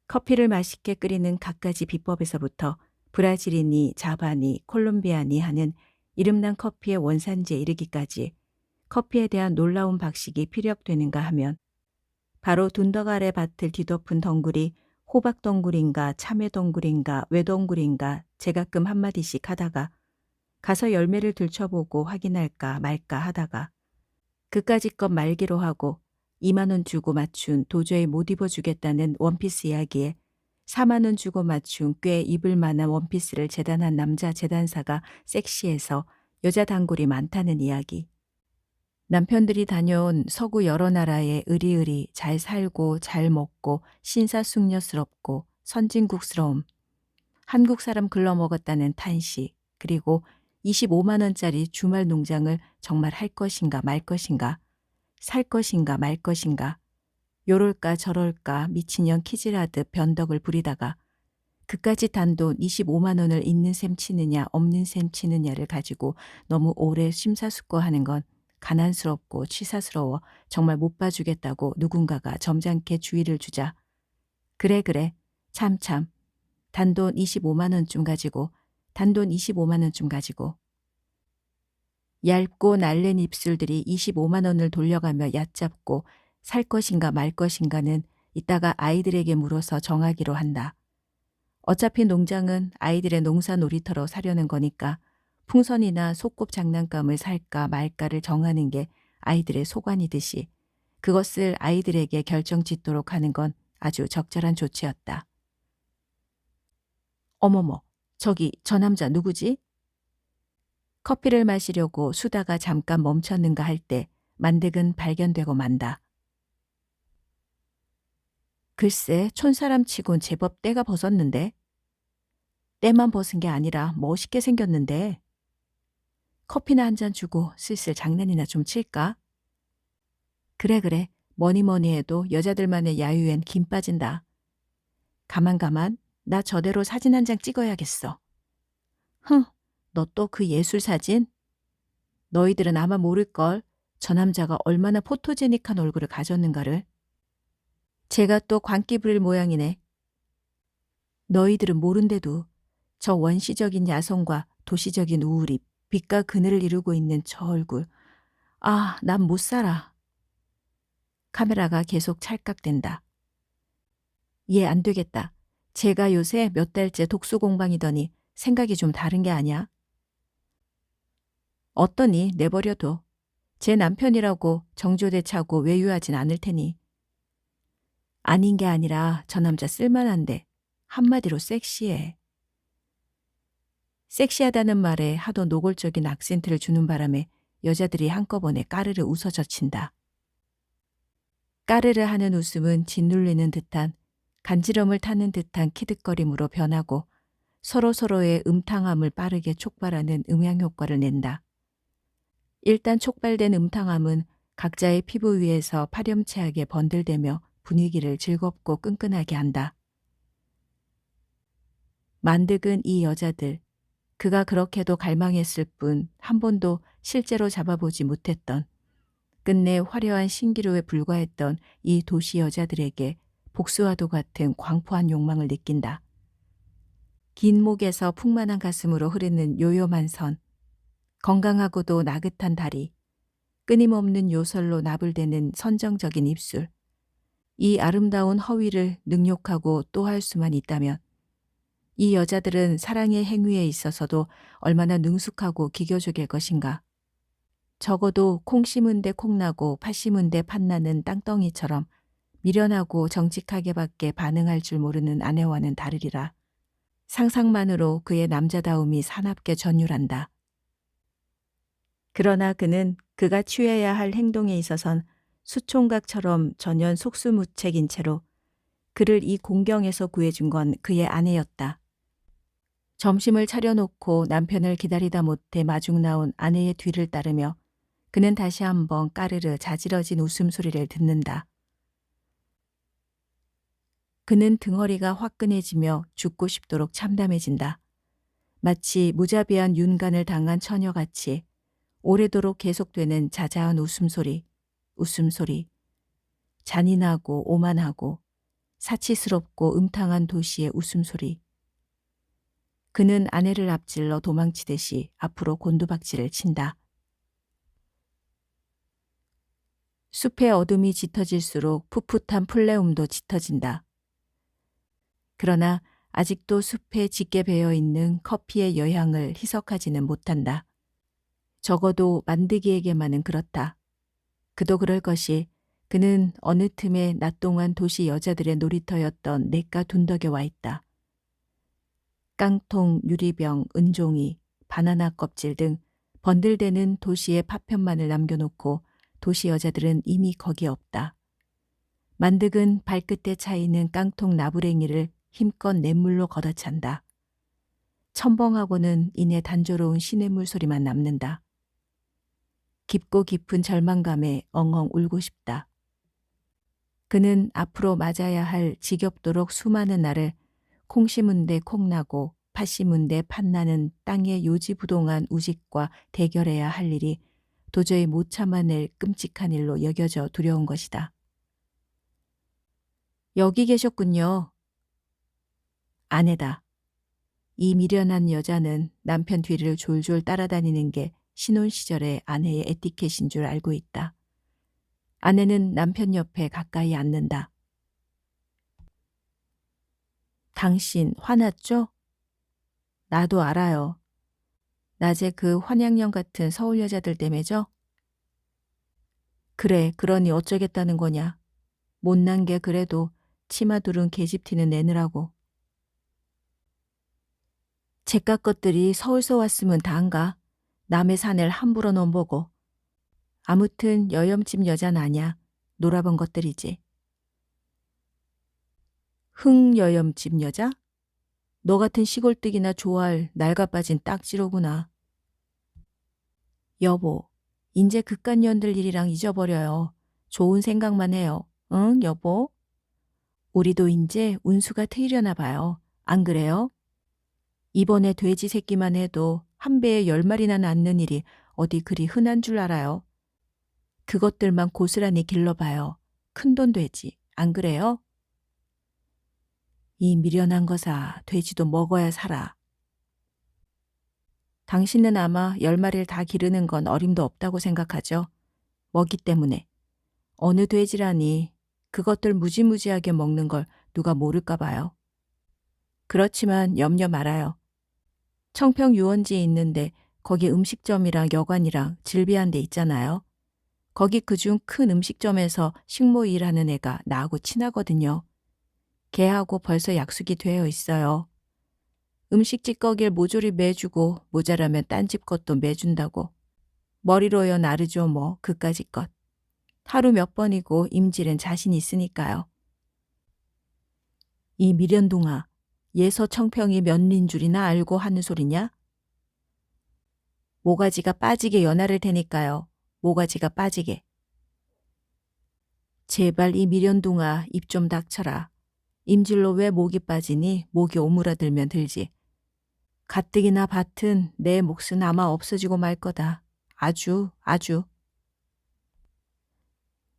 커피를 맛있게 끓이는 갖가지 비법에서부터 브라질이니 자바니 콜롬비아니 하는 이름난 커피의 원산지에 이르기까지 커피에 대한 놀라운 박식이 피력되는가 하면 바로 둔덕 아래 밭을 뒤덮은 덩굴이 호박덩굴인가 참외덩굴인가 외덩굴인가 제가끔 한마디씩 하다가 가서 열매를 들춰보고 확인할까 말까 하다가 그까짓 것 말기로 하고 2만 원 주고 맞춘 도저히 못 입어주겠다는 원피스 이야기에 4만 원 주고 맞춘 꽤 입을 만한 원피스를 재단한 남자 재단사가 섹시해서 여자 단골이 많다는 이야기. 남편들이 다녀온 서구 여러 나라에 의리의리 잘 살고 잘 먹고 신사숙녀스럽고 선진국스러움, 한국 사람 글러먹었다는 탄식, 그리고 25만 원짜리 주말 농장을 정말 할 것인가 말 것인가, 살 것인가 말 것인가, 요럴까 저럴까 미친년 키질하듯 변덕을 부리다가 그까짓 단돈 25만 원을 있는 셈 치느냐 없는 셈 치느냐를 가지고 너무 오래 심사숙고하는 건 가난스럽고 치사스러워 정말 못 봐주겠다고 누군가가 점잖게 주의를 주자 그래 참참 단돈 25만 원쯤 가지고 단돈 25만 원쯤 가지고 얇고 날랜 입술들이 25만 원을 돌려가며 얕잡고 살 것인가 말 것인가는 이따가 아이들에게 물어서 정하기로 한다. 어차피 농장은 아이들의 농사 놀이터로 사려는 거니까 풍선이나 소꿉 장난감을 살까 말까를 정하는 게 아이들의 소관이듯이 그것을 아이들에게 결정짓도록 하는 건 아주 적절한 조치였다. 어머머, 저기 저 남자 누구지? 커피를 마시려고 수다가 잠깐 멈췄는가 할 때 만득은 발견되고 만다. 글쎄 촌사람 치곤 제법 때가 벗었는데. 때만 벗은 게 아니라 멋있게 생겼는데. 커피나 한 잔 주고 슬슬 장난이나 좀 칠까? 그래 뭐니 해도 여자들만의 야유엔 김 빠진다. 가만 나 저대로 사진 한 장 찍어야겠어. 흥, 너 또 그 예술 사진? 너희들은 아마 모를걸. 저 남자가 얼마나 포토제닉한 얼굴을 가졌는가를. 제가 또 광기 부릴 모양이네. 너희들은 모른데도 저 원시적인 야성과 도시적인 우울이 빛과 그늘을 이루고 있는 저 얼굴. 아, 난 못 살아. 카메라가 계속 찰칵댄다. 얘 안 되겠다. 제가 요새 몇 달째 독서 공방이더니 생각이 좀 다른 게 아니야? 어떠니 내버려둬. 제 남편이라고 정조대차고 외유하진 않을 테니. 아닌 게 아니라 저 남자 쓸만한데 한마디로 섹시해. 섹시하다는 말에 하도 노골적인 악센트를 주는 바람에 여자들이 한꺼번에 까르르 웃어젖힌다. 까르르 하는 웃음은 짓눌리는 듯한 간지럼을 타는 듯한 키득거림으로 변하고 서로서로의 음탕함을 빠르게 촉발하는 음향 효과를 낸다. 일단 촉발된 음탕함은 각자의 피부 위에서 파렴치하게 번들대며 분위기를 즐겁고 끈끈하게 한다. 만득은 이 여자들, 그가 그렇게도 갈망했을 뿐 한 번도 실제로 잡아보지 못했던, 끝내 화려한 신기루에 불과했던 이 도시 여자들에게 복수와도 같은 광포한 욕망을 느낀다. 긴 목에서 풍만한 가슴으로 흐르는 요요만 선, 건강하고도 나긋한 다리, 끊임없는 요설로 나불대는 선정적인 입술, 이 아름다운 허위를 능욕하고 또 할 수만 있다면 이 여자들은 사랑의 행위에 있어서도 얼마나 능숙하고 기교적일 것인가. 적어도 콩 심은 데 콩나고 팥 심은 데 팥나는 땅덩이처럼 미련하고 정직하게밖에 반응할 줄 모르는 아내와는 다르리라. 상상만으로 그의 남자다움이 사납게 전율한다. 그러나 그는 그가 취해야 할 행동에 있어선 수총각처럼 전혀 속수무책인 채로 그를 이 공경에서 구해준 건 그의 아내였다. 점심을 차려놓고 남편을 기다리다 못해 마중 나온 아내의 뒤를 따르며 그는 다시 한번 까르르 자지러진 웃음소리를 듣는다. 그는 등허리가 화끈해지며 죽고 싶도록 참담해진다. 마치 무자비한 윤간을 당한 처녀같이 오래도록 계속되는 자자한 웃음소리, 웃음소리. 잔인하고 오만하고 사치스럽고 음탕한 도시의 웃음소리. 그는 아내를 앞질러 도망치듯이 앞으로 곤두박질을 친다. 숲의 어둠이 짙어질수록 풋풋한 풀레움도 짙어진다. 그러나 아직도 숲에 짙게 배어있는 커피의 여향을 희석하지는 못한다. 적어도 만드기에게만은 그렇다. 그도 그럴 것이 그는 어느 틈에 낮 동안 도시 여자들의 놀이터였던 냇가 둔덕에 와 있다. 깡통, 유리병, 은종이, 바나나 껍질 등 번들대는 도시의 파편만을 남겨놓고 도시 여자들은 이미 거기 없다. 만득은 발끝에 차이는 깡통 나부랭이를 힘껏 냇물로 걷어찬다. 첨벙하고는 이내 단조로운 시냇물 소리만 남는다. 깊고 깊은 절망감에 엉엉 울고 싶다. 그는 앞으로 맞아야 할 지겹도록 수많은 날을 콩 심은 데 콩 나고 팥 심은 데 팥 나는 땅의 요지부동한 우직과 대결해야 할 일이 도저히 못 참아낼 끔찍한 일로 여겨져 두려운 것이다. 여기 계셨군요. 아내다. 이 미련한 여자는 남편 뒤를 졸졸 따라다니는 게 신혼 시절의 아내의 에티켓인 줄 알고 있다. 아내는 남편 옆에 가까이 앉는다. 당신 화났죠? 나도 알아요. 낮에 그 환양령 같은 서울 여자들 때문에죠? 그래, 그러니 어쩌겠다는 거냐. 못난 게 그래도 치마 두른 계집티는 내느라고. 제깟 것들이 서울서 왔으면 다한가. 남의 사내를 함부로 넘보고. 아무튼 여염집 여자는 아냐. 놀아본 것들이지. 흥여염집 여자? 너 같은 시골뜨기나 좋아할 낡아 빠진 딱지로구나. 여보, 인제 그깟 년들 일이랑 잊어버려요. 좋은 생각만 해요. 응, 여보? 우리도 인제 운수가 트이려나 봐요. 안 그래요? 이번에 돼지 새끼만 해도 한 배에 10마리나 낳는 일이 어디 그리 흔한 줄 알아요? 그것들만 고스란히 길러봐요. 큰돈 되지. 안 그래요? 이 미련한 거사 돼지도 먹어야 살아. 당신은 아마 10마리를 다 기르는 건 어림도 없다고 생각하죠. 먹이 때문에. 어느 돼지라니 그것들 무지무지하게 먹는 걸 누가 모를까 봐요. 그렇지만 염려 말아요. 청평 유원지에 있는데 거기 음식점이랑 여관이랑 질비한 데 있잖아요. 거기 그중 큰 음식점에서 식모 일하는 애가 나하고 친하거든요. 걔하고 벌써 약속이 되어 있어요. 음식 찌꺼기를 모조리 매주고 모자라면 딴 집 것도 매준다고. 머리로요 나르죠 뭐 그까짓 것. 하루 몇 번이고 임질은 자신 있으니까요. 이 미련둥아, 예서 청평이 몇린 줄이나 알고 하는 소리냐? 모가지가 빠지게 연하를 테니까요. 모가지가 빠지게. 제발 이 미련둥아 입 좀 닥쳐라. 임질로 왜 목이 빠지니? 목이 오므라들면 들지. 가뜩이나 밭은 내 몫은 아마 없어지고 말 거다. 아주.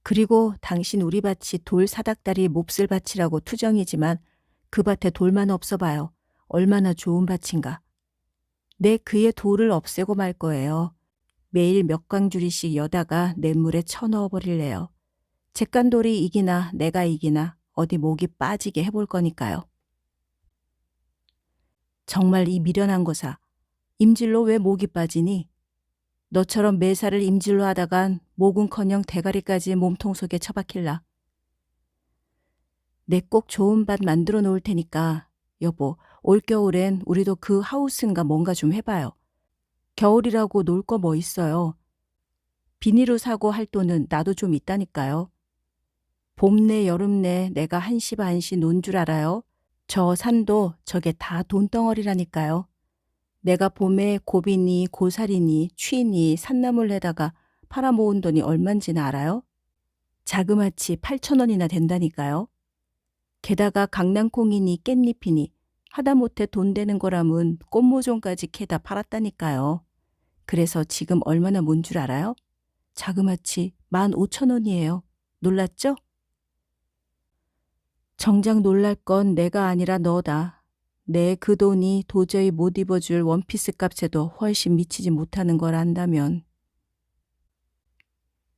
그리고 당신 우리 밭이 돌 사닥다리 몹쓸 밭이라고 투정이지만 그 밭에 돌만 없어 봐요. 얼마나 좋은 밭인가. 내 그의 돌을 없애고 말 거예요. 매일 몇 광주리씩 여다가 냇물에 쳐넣어 버릴래요. 잿간돌이 이기나 내가 이기나 어디 목이 빠지게 해볼 거니까요. 정말 이 미련한 거사. 임질로 왜 목이 빠지니? 너처럼 매사를 임질로 하다간 목은커녕 대가리까지 몸통 속에 처박힐라. 내 꼭 좋은 밭 만들어 놓을 테니까 여보, 올겨울엔 우리도 그 하우스인가 뭔가 좀 해봐요. 겨울이라고 놀 거 뭐 있어요. 비닐로 사고 할 돈은 나도 좀 있다니까요. 봄내 여름내 내가 한시 반시 논 줄 알아요. 저 산도 저게 다 돈덩어리라니까요. 내가 봄에 고비니 고사리니 취니 산나물에다가 팔아모은 돈이 얼만지나 알아요? 자그마치 8,000원이나 된다니까요. 게다가 강낭콩이니 깻잎이니 하다못해 돈 되는 거라면 꽃모종까지 캐다 팔았다니까요. 그래서 지금 얼마나 몬 줄 알아요? 자그마치 15,000원이에요. 놀랐죠? 정작 놀랄 건 내가 아니라 너다. 내 그 돈이 도저히 못 입어줄 원피스 값에도 훨씬 미치지 못하는 걸 안다면.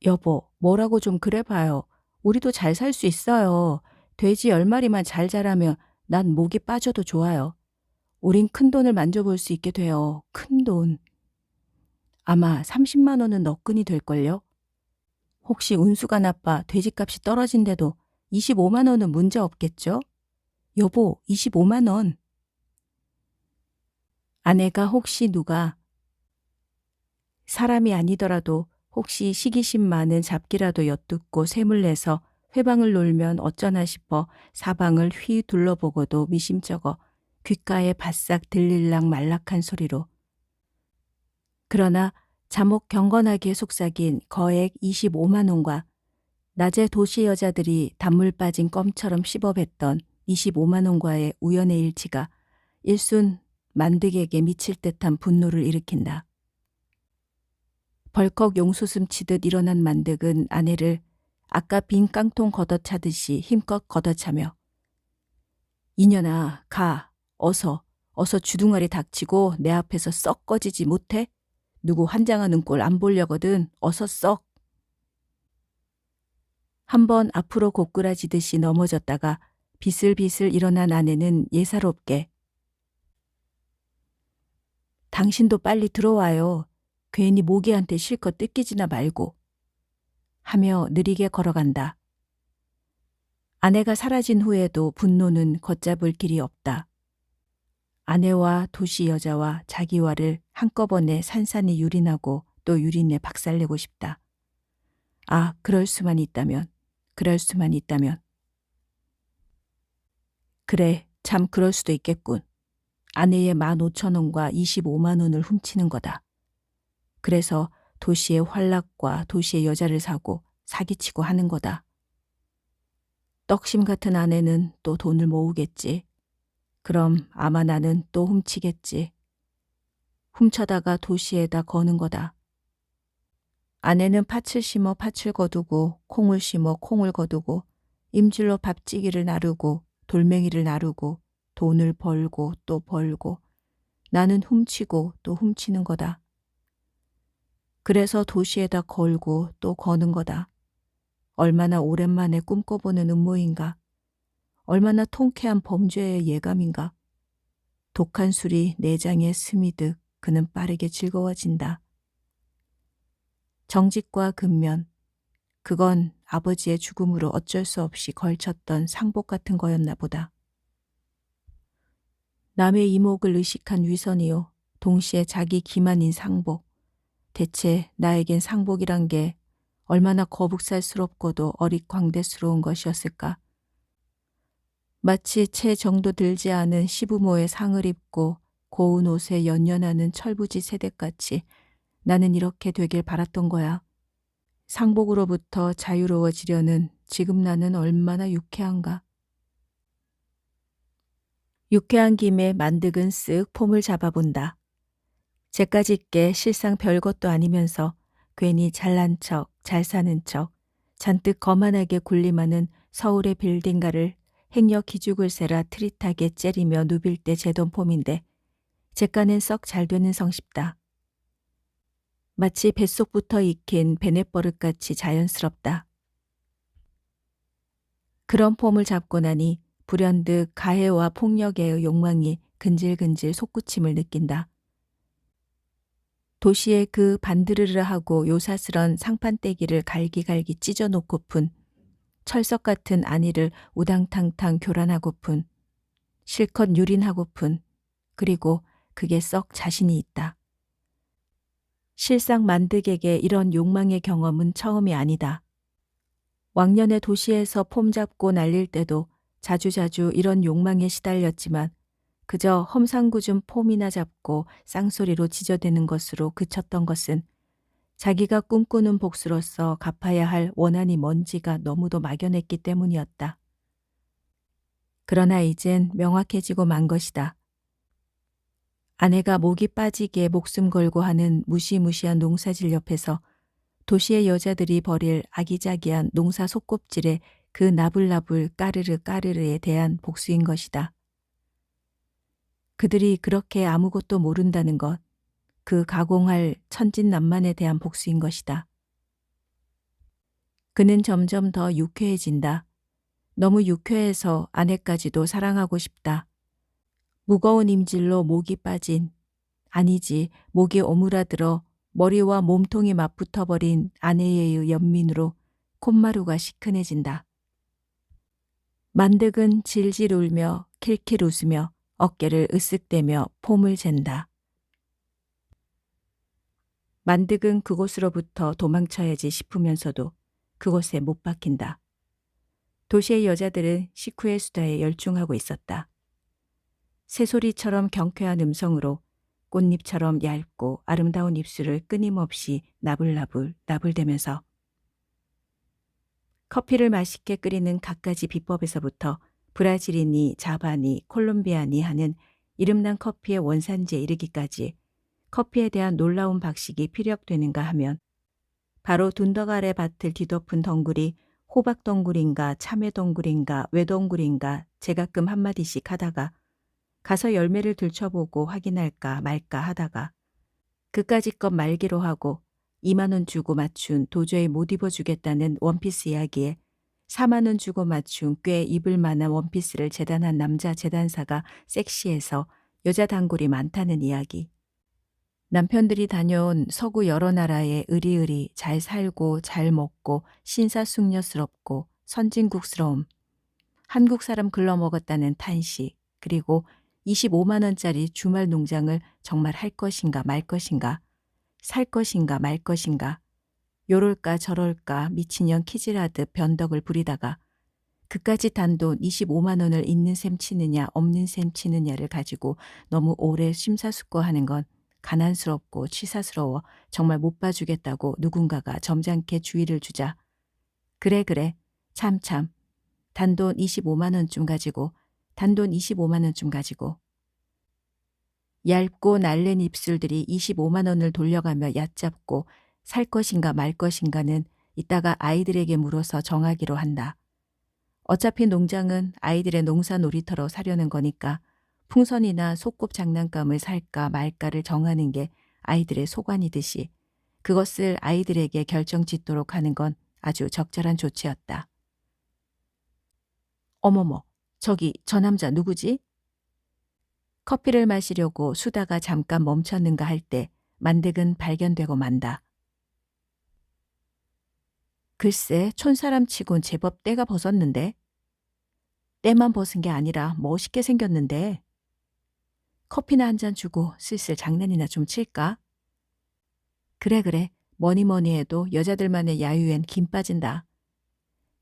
여보, 뭐라고 좀 그래봐요. 우리도 잘 살 수 있어요. 돼지 10마리만 잘 자라면 난 목이 빠져도 좋아요. 우린 큰 돈을 만져볼 수 있게 돼요. 큰 돈. 아마 30만 원은 너끈히 될걸요? 혹시 운수가 나빠 돼지값이 떨어진데도 25만 원은 문제 없겠죠? 여보, 25만 원. 아내가 혹시 누가 사람이 아니더라도 혹시 시기심 많은 잡기라도 엿듣고 샘을 내서 회방을 놀면 어쩌나 싶어 사방을 휘 둘러보고도 미심쩍어 귓가에 바싹 들릴랑 말락한 소리로. 그러나 자목 경건하게 속삭인 거액 25만 원과 낮에 도시 여자들이 단물 빠진 껌처럼 씹어뱉던 25만 원과의 우연의 일치가 일순 만득에게 미칠 듯한 분노를 일으킨다. 벌컥 용솟음 치듯 일어난 만득은 아내를 아까 빈 깡통 걷어차듯이 힘껏 걷어차며 이년아 가 어서 주둥아리 닥치고 내 앞에서 썩 꺼지지 못해? 누구 환장하는 꼴 안 보려거든. 어서 썩. 한번 앞으로 고꾸라지듯이 넘어졌다가 비슬비슬 일어난 아내는 예사롭게 당신도 빨리 들어와요. 괜히 모기한테 실컷 뜯기지나 말고 하며 느리게 걸어간다. 아내가 사라진 후에도 분노는 걷잡을 길이 없다. 아내와 도시 여자와 자기와를 한꺼번에 산산이 유린하고 또 유린내 박살내고 싶다. 아, 그럴 수만 있다면. 그래, 참 그럴 수도 있겠군. 아내의 15,000원과 25만 원을 훔치는 거다. 그래서 도시의 활락과 도시의 여자를 사고 사기치고 하는 거다. 떡심 같은 아내는 또 돈을 모으겠지. 그럼 아마 나는 또 훔치겠지. 훔쳐다가 도시에다 거는 거다. 아내는 팥을 심어 팥을 거두고 콩을 심어 콩을 거두고 임질로 밥찌개를 나르고 돌멩이를 나르고 돈을 벌고 또 벌고 나는 훔치고 또 훔치는 거다. 그래서 도시에다 걸고 또 거는 거다. 얼마나 오랜만에 꿈꿔보는 음모인가. 얼마나 통쾌한 범죄의 예감인가. 독한 술이 내장에 스미듯 그는 빠르게 즐거워진다. 정직과 근면, 그건 아버지의 죽음으로 어쩔 수 없이 걸쳤던 상복 같은 거였나 보다. 남의 이목을 의식한 위선이요. 동시에 자기 기만인 상복. 대체 나에겐 상복이란 게 얼마나 거북살스럽고도 어릿광대스러운 것이었을까. 마치 채 정도 들지 않은 시부모의 상을 입고 고운 옷에 연연하는 철부지 세댁같이 나는 이렇게 되길 바랐던 거야. 상복으로부터 자유로워지려는 지금 나는 얼마나 유쾌한가. 유쾌한 김에 만득은 쓱 폼을 잡아본다. 쟤까지 있게 실상 별것도 아니면서 괜히 잘난 척, 잘 사는 척, 잔뜩 거만하게 군림하는 서울의 빌딩가를 행여 기죽을세라 트릿하게 째리며 누빌 때 재던 폼인데 쟤까는 썩 잘 되는 성쉽다. 마치 뱃속부터 익힌 베넷버릇같이 자연스럽다. 그런 폼을 잡고 나니 불현듯 가해와 폭력의 욕망이 근질근질 솟구침을 느낀다. 도시의 그 반드르르하고 요사스런 상판떼기를 갈기갈기 찢어놓고픈 철석 같은 안위를 우당탕탕 교란하고픈 실컷 유린하고픈 그리고 그게 썩 자신이 있다. 실상 만득에게 이런 욕망의 경험은 처음이 아니다. 왕년에 도시에서 폼 잡고 날릴 때도 자주자주 이런 욕망에 시달렸지만 그저 험상궂은 폼이나 잡고 쌍소리로 지저대는 것으로 그쳤던 것은 자기가 꿈꾸는 복수로서 갚아야 할 원한이 뭔지가 너무도 막연했기 때문이었다. 그러나 이젠 명확해지고 만 것이다. 아내가 목이 빠지게 목숨 걸고 하는 무시무시한 농사질 옆에서 도시의 여자들이 벌일 아기자기한 농사 속꼽질의 그 나불나불 까르르 까르르에 대한 복수인 것이다. 그들이 그렇게 아무것도 모른다는 것, 그 가공할 천진난만에 대한 복수인 것이다. 그는 점점 더 유쾌해진다. 너무 유쾌해서 아내까지도 사랑하고 싶다. 무거운 임질로 목이 빠진, 아니지 목이 오므라들어 머리와 몸통이 맞붙어버린 아내의 연민으로 콧마루가 시큰해진다. 만득은 질질 울며 킬킬 웃으며 어깨를 으쓱대며 폼을 잰다. 만득은 그곳으로부터 도망쳐야지 싶으면서도 그곳에 못 박힌다. 도시의 여자들은 식후의 수다에 열중하고 있었다. 새소리처럼 경쾌한 음성으로 꽃잎처럼 얇고 아름다운 입술을 끊임없이 나불나불 나불대면서 커피를 맛있게 끓이는 갖가지 비법에서부터 브라질이니 자바니 콜롬비아니 하는 이름난 커피의 원산지에 이르기까지 커피에 대한 놀라운 박식이 피력되는가 하면 바로 둔덕 아래 밭을 뒤덮은 덩굴이 호박덩굴인가 참외덩굴인가 외덩굴인가 제가끔 한마디씩 하다가 가서 열매를 들춰보고 확인할까 말까 하다가 그까짓 것 말기로 하고 2만 원 주고 맞춘 도저히 못 입어주겠다는 원피스 이야기에 4만 원 주고 맞춘 꽤 입을 만한 원피스를 재단한 남자 재단사가 섹시해서 여자 단골이 많다는 이야기. 남편들이 다녀온 서구 여러 나라에 의리의리 잘 살고 잘 먹고 신사숙녀스럽고 선진국스러움. 한국 사람 글러먹었다는 탄식. 그리고 25만 원짜리 주말 농장을 정말 할 것인가 말 것인가. 살 것인가 말 것인가. 요럴까 저럴까 미친년 키질하듯 변덕을 부리다가 그까지 단돈 25만 원을 있는 셈 치느냐 없는 셈 치느냐를 가지고 너무 오래 심사숙고하는 건 가난스럽고 치사스러워 정말 못 봐주겠다고 누군가가 점잖게 주의를 주자. 그래 참참 단돈 25만 원쯤 가지고 단돈 25만 원쯤 가지고 얇고 날랜 입술들이 25만 원을 돌려가며 얕잡고 살 것인가 말 것인가는 이따가 아이들에게 물어서 정하기로 한다. 어차피 농장은 아이들의 농사 놀이터로 사려는 거니까 풍선이나 소꿉 장난감을 살까 말까를 정하는 게 아이들의 소관이듯이 그것을 아이들에게 결정짓도록 하는 건 아주 적절한 조치였다. 어머머, 저기 저 남자 누구지? 커피를 마시려고 수다가 잠깐 멈췄는가 할 때 만득은 발견되고 만다. 글쎄 촌사람 치곤 제법 때가 벗었는데. 때만 벗은 게 아니라 멋있게 생겼는데. 커피나 한 잔 주고 슬슬 장난이나 좀 칠까? 그래 뭐니 뭐니 해도 여자들만의 야유엔 김 빠진다.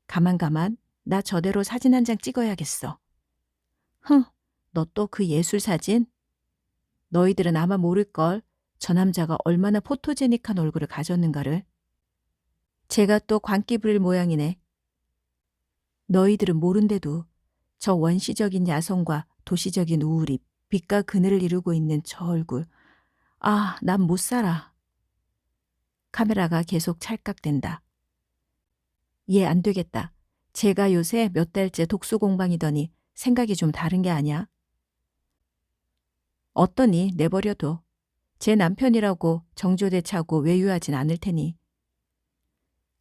가만 나 저대로 사진 한 장 찍어야겠어. 흥, 너 또 그 예술 사진? 너희들은 아마 모를걸. 저 남자가 얼마나 포토제닉한 얼굴을 가졌는가를. 제가 또 광기 부릴 모양이네. 너희들은 모른데도 저 원시적인 야성과 도시적인 우울이 빛과 그늘을 이루고 있는 저 얼굴. 아, 난 못 살아. 카메라가 계속 찰칵댄다. 얘 안 되겠다. 제가 요새 몇 달째 독서 공방이더니 생각이 좀 다른 게 아니야. 어떠니 내버려둬. 제 남편이라고 정조대차고 외유하진 않을 테니.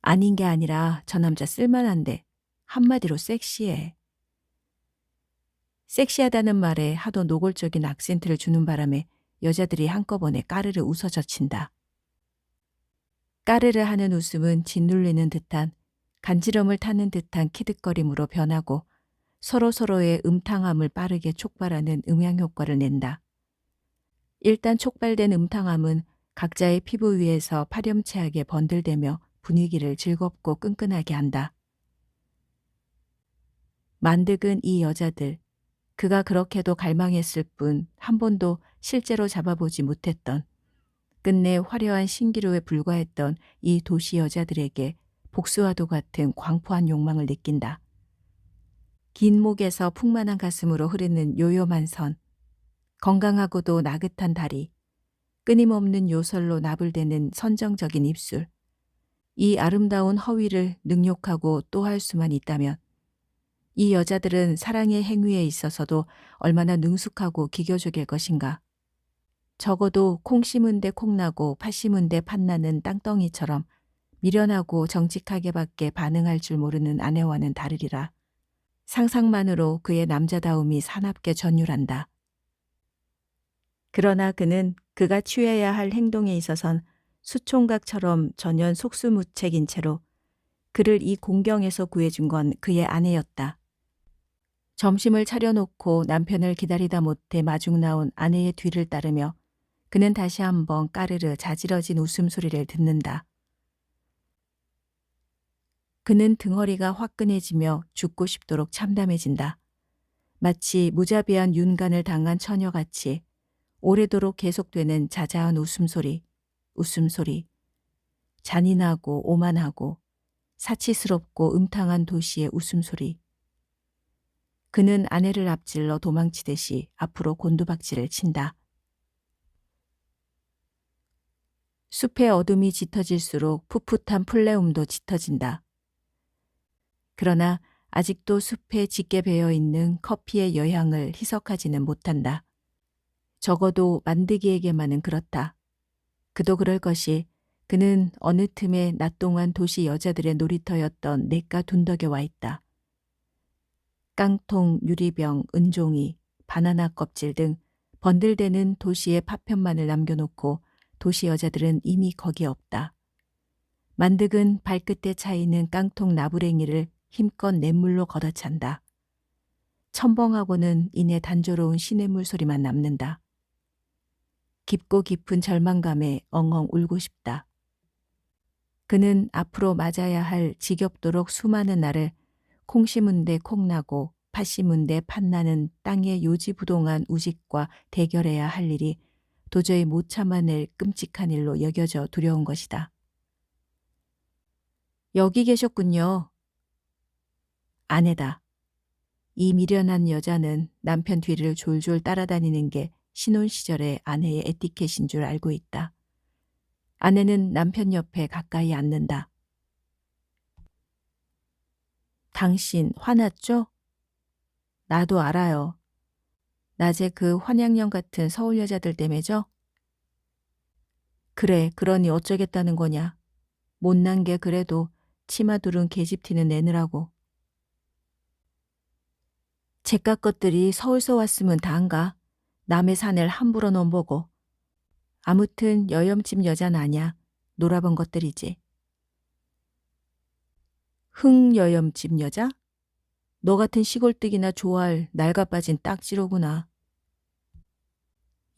아닌 게 아니라 저 남자 쓸만한데 한마디로 섹시해. 섹시하다는 말에 하도 노골적인 악센트를 주는 바람에 여자들이 한꺼번에 까르르 웃어젖힌다. 까르르 하는 웃음은 짓눌리는 듯한 간지럼을 타는 듯한 키득거림으로 변하고 서로서로의 음탕함을 빠르게 촉발하는 음향 효과를 낸다. 일단 촉발된 음탕함은 각자의 피부 위에서 파렴치하게 번들대며 분위기를 즐겁고 끈끈하게 한다. 만득은 이 여자들, 그가 그렇게도 갈망했을 뿐 한 번도 실제로 잡아보지 못했던, 끝내 화려한 신기루에 불과했던 이 도시 여자들에게 복수와도 같은 광포한 욕망을 느낀다. 긴 목에서 풍만한 가슴으로 흐르는 요요만 선, 건강하고도 나긋한 다리, 끊임없는 요설로 나불대는 선정적인 입술, 이 아름다운 허위를 능욕하고 또 할 수만 있다면 이 여자들은 사랑의 행위에 있어서도 얼마나 능숙하고 기교적일 것인가. 적어도 콩 심은 데 콩나고 팥 심은 데 팥나는 땅덩이처럼 미련하고 정직하게밖에 반응할 줄 모르는 아내와는 다르리라. 상상만으로 그의 남자다움이 사납게 전율한다. 그러나 그는 그가 취해야 할 행동에 있어선 수총각처럼 전혀 속수무책인 채로 그를 이 공경에서 구해준 건 그의 아내였다. 점심을 차려놓고 남편을 기다리다 못해 마중 나온 아내의 뒤를 따르며 그는 다시 한번 까르르 자지러진 웃음소리를 듣는다. 그는 등허리가 화끈해지며 죽고 싶도록 참담해진다. 마치 무자비한 윤간을 당한 처녀같이 오래도록 계속되는 자자한 웃음소리. 잔인하고 오만하고 사치스럽고 음탕한 도시의 웃음소리. 그는 아내를 앞질러 도망치듯이 앞으로 곤두박질을 친다. 숲의 어둠이 짙어질수록 풋풋한 풀레움도 짙어진다. 그러나 아직도 숲에 짙게 배어있는 커피의 여향을 희석하지는 못한다. 적어도 만드기에게만은 그렇다. 그도 그럴 것이 그는 어느 틈에 낮 동안 도시 여자들의 놀이터였던 냇가 둔덕에 와 있다. 깡통, 유리병, 은종이, 바나나 껍질 등 번들대는 도시의 파편만을 남겨놓고 도시 여자들은 이미 거기에 없다. 만득은 발끝에 차이는 깡통 나부랭이를 힘껏 냇물로 걷어찬다. 첨벙하고는 이내 단조로운 시냇물 소리만 남는다. 깊고 깊은 절망감에 엉엉 울고 싶다. 그는 앞으로 맞아야 할 지겹도록 수많은 날을 콩 심은 데 콩 나고 팥 심은 데 팥 나는 땅의 요지부동한 우직과 대결해야 할 일이 도저히 못 참아낼 끔찍한 일로 여겨져 두려운 것이다. 여기 계셨군요. 아내다. 이 미련한 여자는 남편 뒤를 졸졸 따라다니는 게 신혼 시절의 아내의 에티켓인 줄 알고 있다. 아내는 남편 옆에 가까이 앉는다. 당신 화났죠? 나도 알아요. 낮에 그 환양령 같은 서울 여자들 때문에죠? 그래, 그러니 어쩌겠다는 거냐. 못난 게 그래도 치마두른 계집티는 내느라고. 제깟 것들이 서울서 왔으면 다한가. 남의 사내를 함부로 넘보고. 아무튼 여염집 여자는 아냐. 놀아본 것들이지. 흥여염집 여자? 너 같은 시골뜨기나 좋아할 낡아빠진 딱지로구나.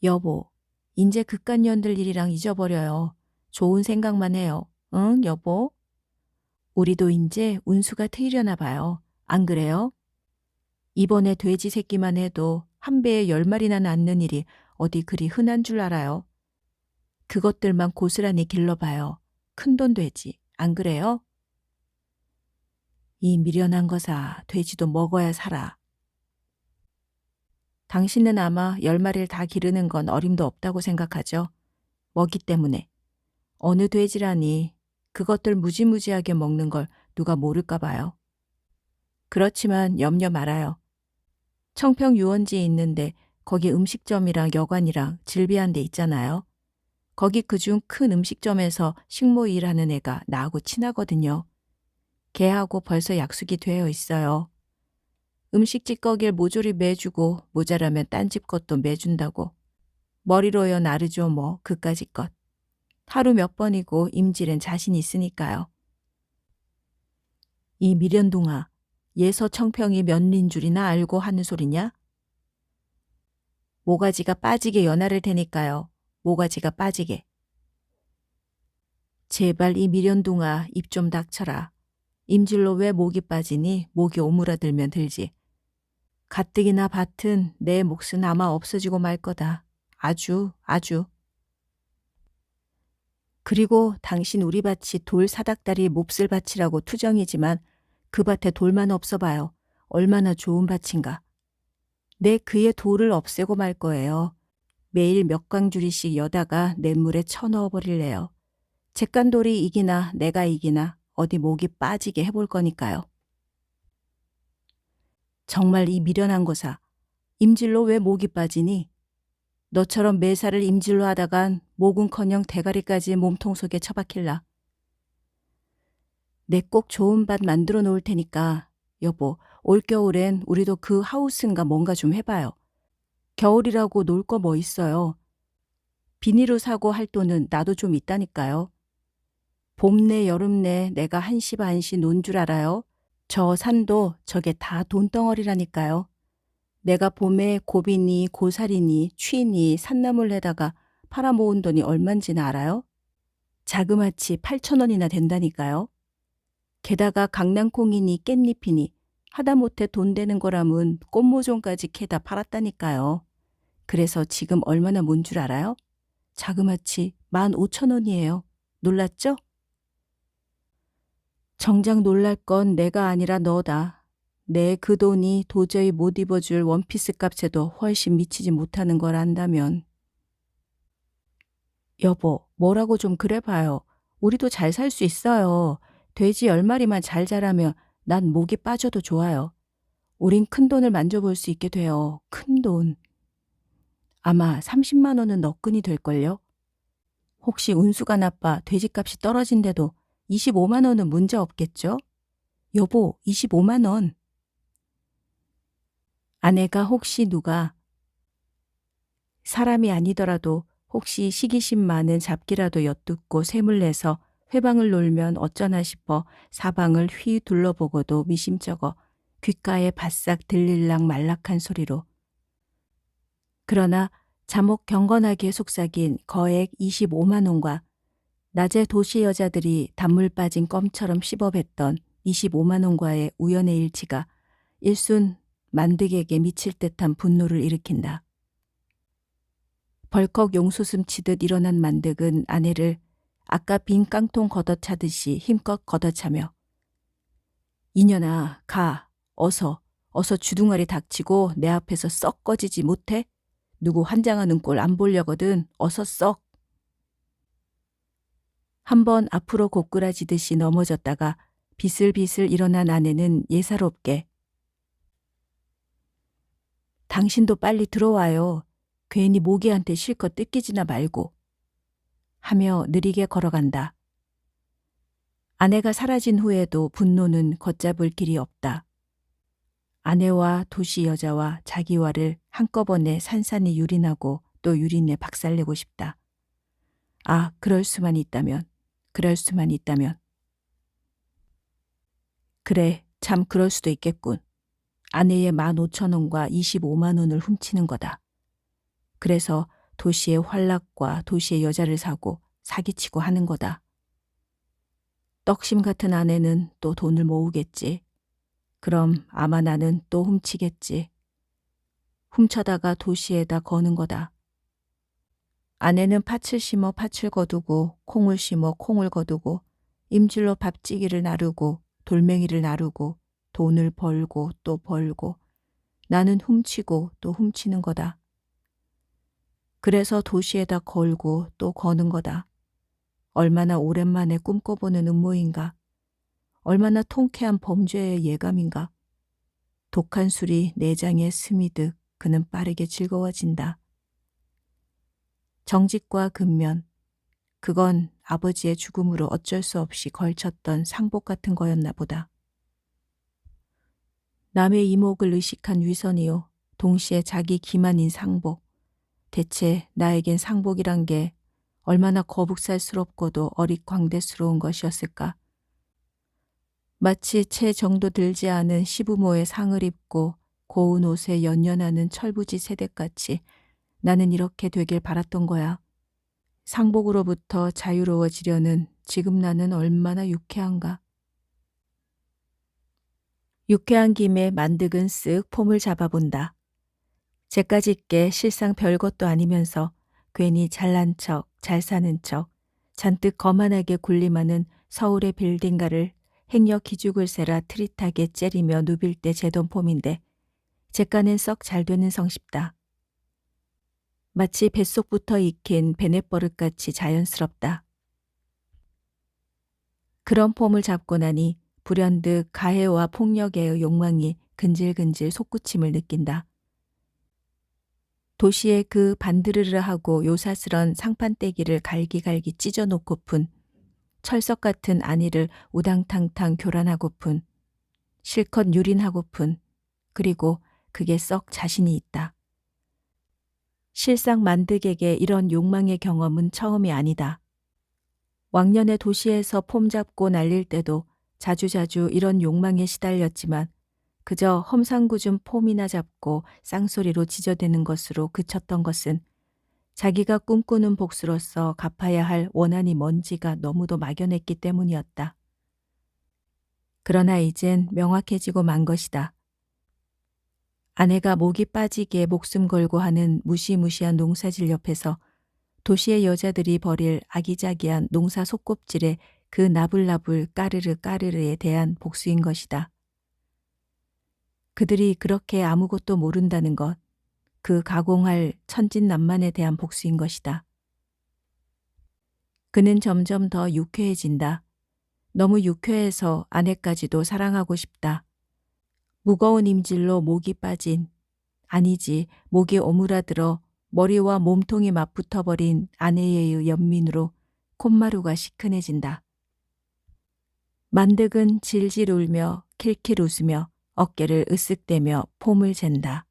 여보, 인제 그깟 년들 일이랑 잊어버려요. 좋은 생각만 해요. 응, 여보? 우리도 이제 운수가 트이려나 봐요. 안 그래요? 이번에 돼지 새끼만 해도 한 배에 10마리나 낳는 일이 어디 그리 흔한 줄 알아요. 그것들만 고스란히 길러봐요. 큰돈 되지. 안 그래요? 이 미련한 거사 돼지도 먹어야 살아. 당신은 아마 10마리를 다 기르는 건 어림도 없다고 생각하죠. 먹이 때문에. 어느 돼지라니 그것들 무지무지하게 먹는 걸 누가 모를까 봐요. 그렇지만 염려 말아요. 청평 유원지에 있는데 거기 음식점이랑 여관이랑 질비한 데 있잖아요. 거기 그중 큰 음식점에서 식모 일하는 애가 나하고 친하거든요. 걔하고 벌써 약속이 되어 있어요. 음식 찌꺼기를 모조리 매주고 모자라면 딴 집 것도 매준다고. 머리로요 나르죠 뭐 그까짓 것. 하루 몇 번이고 임질은 자신 있으니까요. 이 미련동아, 예서 청평이 몇린 줄이나 알고 하는 소리냐? 모가지가 빠지게 연하를 테니까요. 모가지가 빠지게. 제발 이 미련동아 입 좀 닥쳐라. 임질로 왜 목이 빠지니 목이 오므라들면 들지. 가뜩이나 밭은 내 몫은 아마 없어지고 말 거다. 아주. 그리고 당신 우리 밭이 돌 사닥다리 몹쓸 밭이라고 투정이지만 그 밭에 돌만 없어 봐요. 얼마나 좋은 밭인가. 내 그의 돌을 없애고 말 거예요. 매일 몇 광주리씩 여다가 냇물에 쳐넣어 버릴래요. 잿간돌이 이기나 내가 이기나 어디 목이 빠지게 해볼 거니까요. 정말 이 미련한 거사. 임질로 왜 목이 빠지니? 너처럼 매사를 임질로 하다간 목은커녕 대가리까지 몸통 속에 처박힐라. 내 꼭 좋은 밭 만들어 놓을 테니까 여보, 올겨울엔 우리도 그 하우스인가 뭔가 좀 해봐요. 겨울이라고 놀 거 뭐 있어요. 비닐로 사고 할 돈은 나도 좀 있다니까요. 봄내 여름내 내가 한시 반시 논 줄 알아요. 저 산도 저게 다 돈덩어리라니까요. 내가 봄에 고비니 고사리니 취니 산나물에다가 팔아모은 돈이 얼만지나 알아요? 자그마치 8,000원이나 된다니까요. 게다가 강낭콩이니 깻잎이니 하다못해 돈 되는 거라면 꽃모종까지 캐다 팔았다니까요. 그래서 지금 얼마나 뭔 줄 알아요? 자그마치 15,000원이에요. 놀랐죠? 정작 놀랄 건 내가 아니라 너다. 내 그 돈이 도저히 못 입어줄 원피스 값에도 훨씬 미치지 못하는 걸 안다면. 여보, 뭐라고 좀 그래봐요. 우리도 잘 살 수 있어요. 돼지 10마리만 잘 자라면 난 목이 빠져도 좋아요. 우린 큰 돈을 만져볼 수 있게 돼요. 큰 돈. 아마 30만 원은 너끈히 될걸요? 혹시 운수가 나빠 돼지값이 떨어진데도 25만 원은 문제 없겠죠? 여보, 25만 원. 아내가 혹시 누가 사람이 아니더라도 혹시 시기심 많은 잡기라도 엿듣고 샘을 내서 회방을 놀면 어쩌나 싶어 사방을 휘 둘러보고도 미심쩍어 귓가에 바싹 들릴락 말락한 소리로. 그러나 자목 경건하게 속삭인 거액 25만 원과 낮에 도시 여자들이 단물 빠진 껌처럼 씹어뱉던 25만 원과의 우연의 일치가 일순 만득에게 미칠 듯한 분노를 일으킨다. 벌컥 용솟음 치듯 일어난 만득은 아내를 아까 빈 깡통 걷어차듯이 힘껏 걷어차며 이년아 가 어서 주둥아리 닥치고 내 앞에서 썩 꺼지지 못해? 누구 환장하는 꼴 안 보려거든. 어서 썩. 한번 앞으로 고꾸라지듯이 넘어졌다가 비슬비슬 일어난 아내는 예사롭게 당신도 빨리 들어와요. 괜히 모기한테 실컷 뜯기지나 말고 하며 느리게 걸어간다. 아내가 사라진 후에도 분노는 걷잡을 길이 없다. 아내와 도시 여자와 자기와를 한꺼번에 산산이 유린하고 또 유린내 박살내고 싶다. 아, 그럴 수만 있다면. 그래, 참 그럴 수도 있겠군. 아내의 15,000원과 25만 원을 훔치는 거다. 그래서 도시의 활락과 도시의 여자를 사고 사기치고 하는 거다. 떡심 같은 아내는 또 돈을 모으겠지. 그럼 아마 나는 또 훔치겠지. 훔쳐다가 도시에다 거는 거다. 아내는 팥을 심어 팥을 거두고 콩을 심어 콩을 거두고 임질로 밥찌개를 나르고 돌멩이를 나르고 돈을 벌고 또 벌고 나는 훔치고 또 훔치는 거다. 그래서 도시에다 걸고 또 거는 거다. 얼마나 오랜만에 꿈꿔보는 음모인가. 얼마나 통쾌한 범죄의 예감인가. 독한 술이 내장에 스미듯 그는 빠르게 즐거워진다. 정직과 근면, 그건 아버지의 죽음으로 어쩔 수 없이 걸쳤던 상복 같은 거였나 보다. 남의 이목을 의식한 위선이요, 동시에 자기 기만인 상복. 대체 나에겐 상복이란 게 얼마나 거북살스럽고도 어릿광대스러운 것이었을까. 마치 채 정도 들지 않은 시부모의 상을 입고 고운 옷에 연연하는 철부지 세댁같이 나는 이렇게 되길 바랐던 거야. 상복으로부터 자유로워지려는 지금 나는 얼마나 유쾌한가. 유쾌한 김에 만득은 쓱 폼을 잡아본다. 쟤까지 게 실상 별것도 아니면서 괜히 잘난 척, 잘 사는 척, 잔뜩 거만하게 군림하는 서울의 빌딩가를 행여 기죽을세라 트릿하게 째리며 누빌 때 재던 폼인데 쟤까는 썩 잘 되는 성쉽다. 마치 뱃속부터 익힌 베넷버릇같이 자연스럽다. 그런 폼을 잡고 나니 불현듯 가해와 폭력의 욕망이 근질근질 솟구침을 느낀다. 도시의 그 반드르르하고 요사스런 상판떼기를 갈기갈기 찢어놓고픈 철석 같은 안위를 우당탕탕 교란하고픈 실컷 유린하고픈 그리고 그게 썩 자신이 있다. 실상 만득에게 이런 욕망의 경험은 처음이 아니다. 왕년에 도시에서 폼 잡고 날릴 때도 자주자주 이런 욕망에 시달렸지만 그저 험상궂은 폼이나 잡고 쌍소리로 지저대는 것으로 그쳤던 것은 자기가 꿈꾸는 복수로서 갚아야 할 원한이 뭔지가 너무도 막연했기 때문이었다. 그러나 이젠 명확해지고 만 것이다. 아내가 목이 빠지게 목숨 걸고 하는 무시무시한 농사질 옆에서 도시의 여자들이 벌일 아기자기한 농사 속곱질의 그 나불나불 까르르 까르르에 대한 복수인 것이다. 그들이 그렇게 아무것도 모른다는 것, 그 가공할 천진난만에 대한 복수인 것이다. 그는 점점 더 유쾌해진다. 너무 유쾌해서 아내까지도 사랑하고 싶다. 무거운 임질로 목이 빠진, 아니지 목이 오므라들어 머리와 몸통이 맞붙어버린 아내의 연민으로 콧마루가 시큰해진다. 만득은 질질 울며 킬킬 웃으며 어깨를 으쓱대며 폼을 잰다.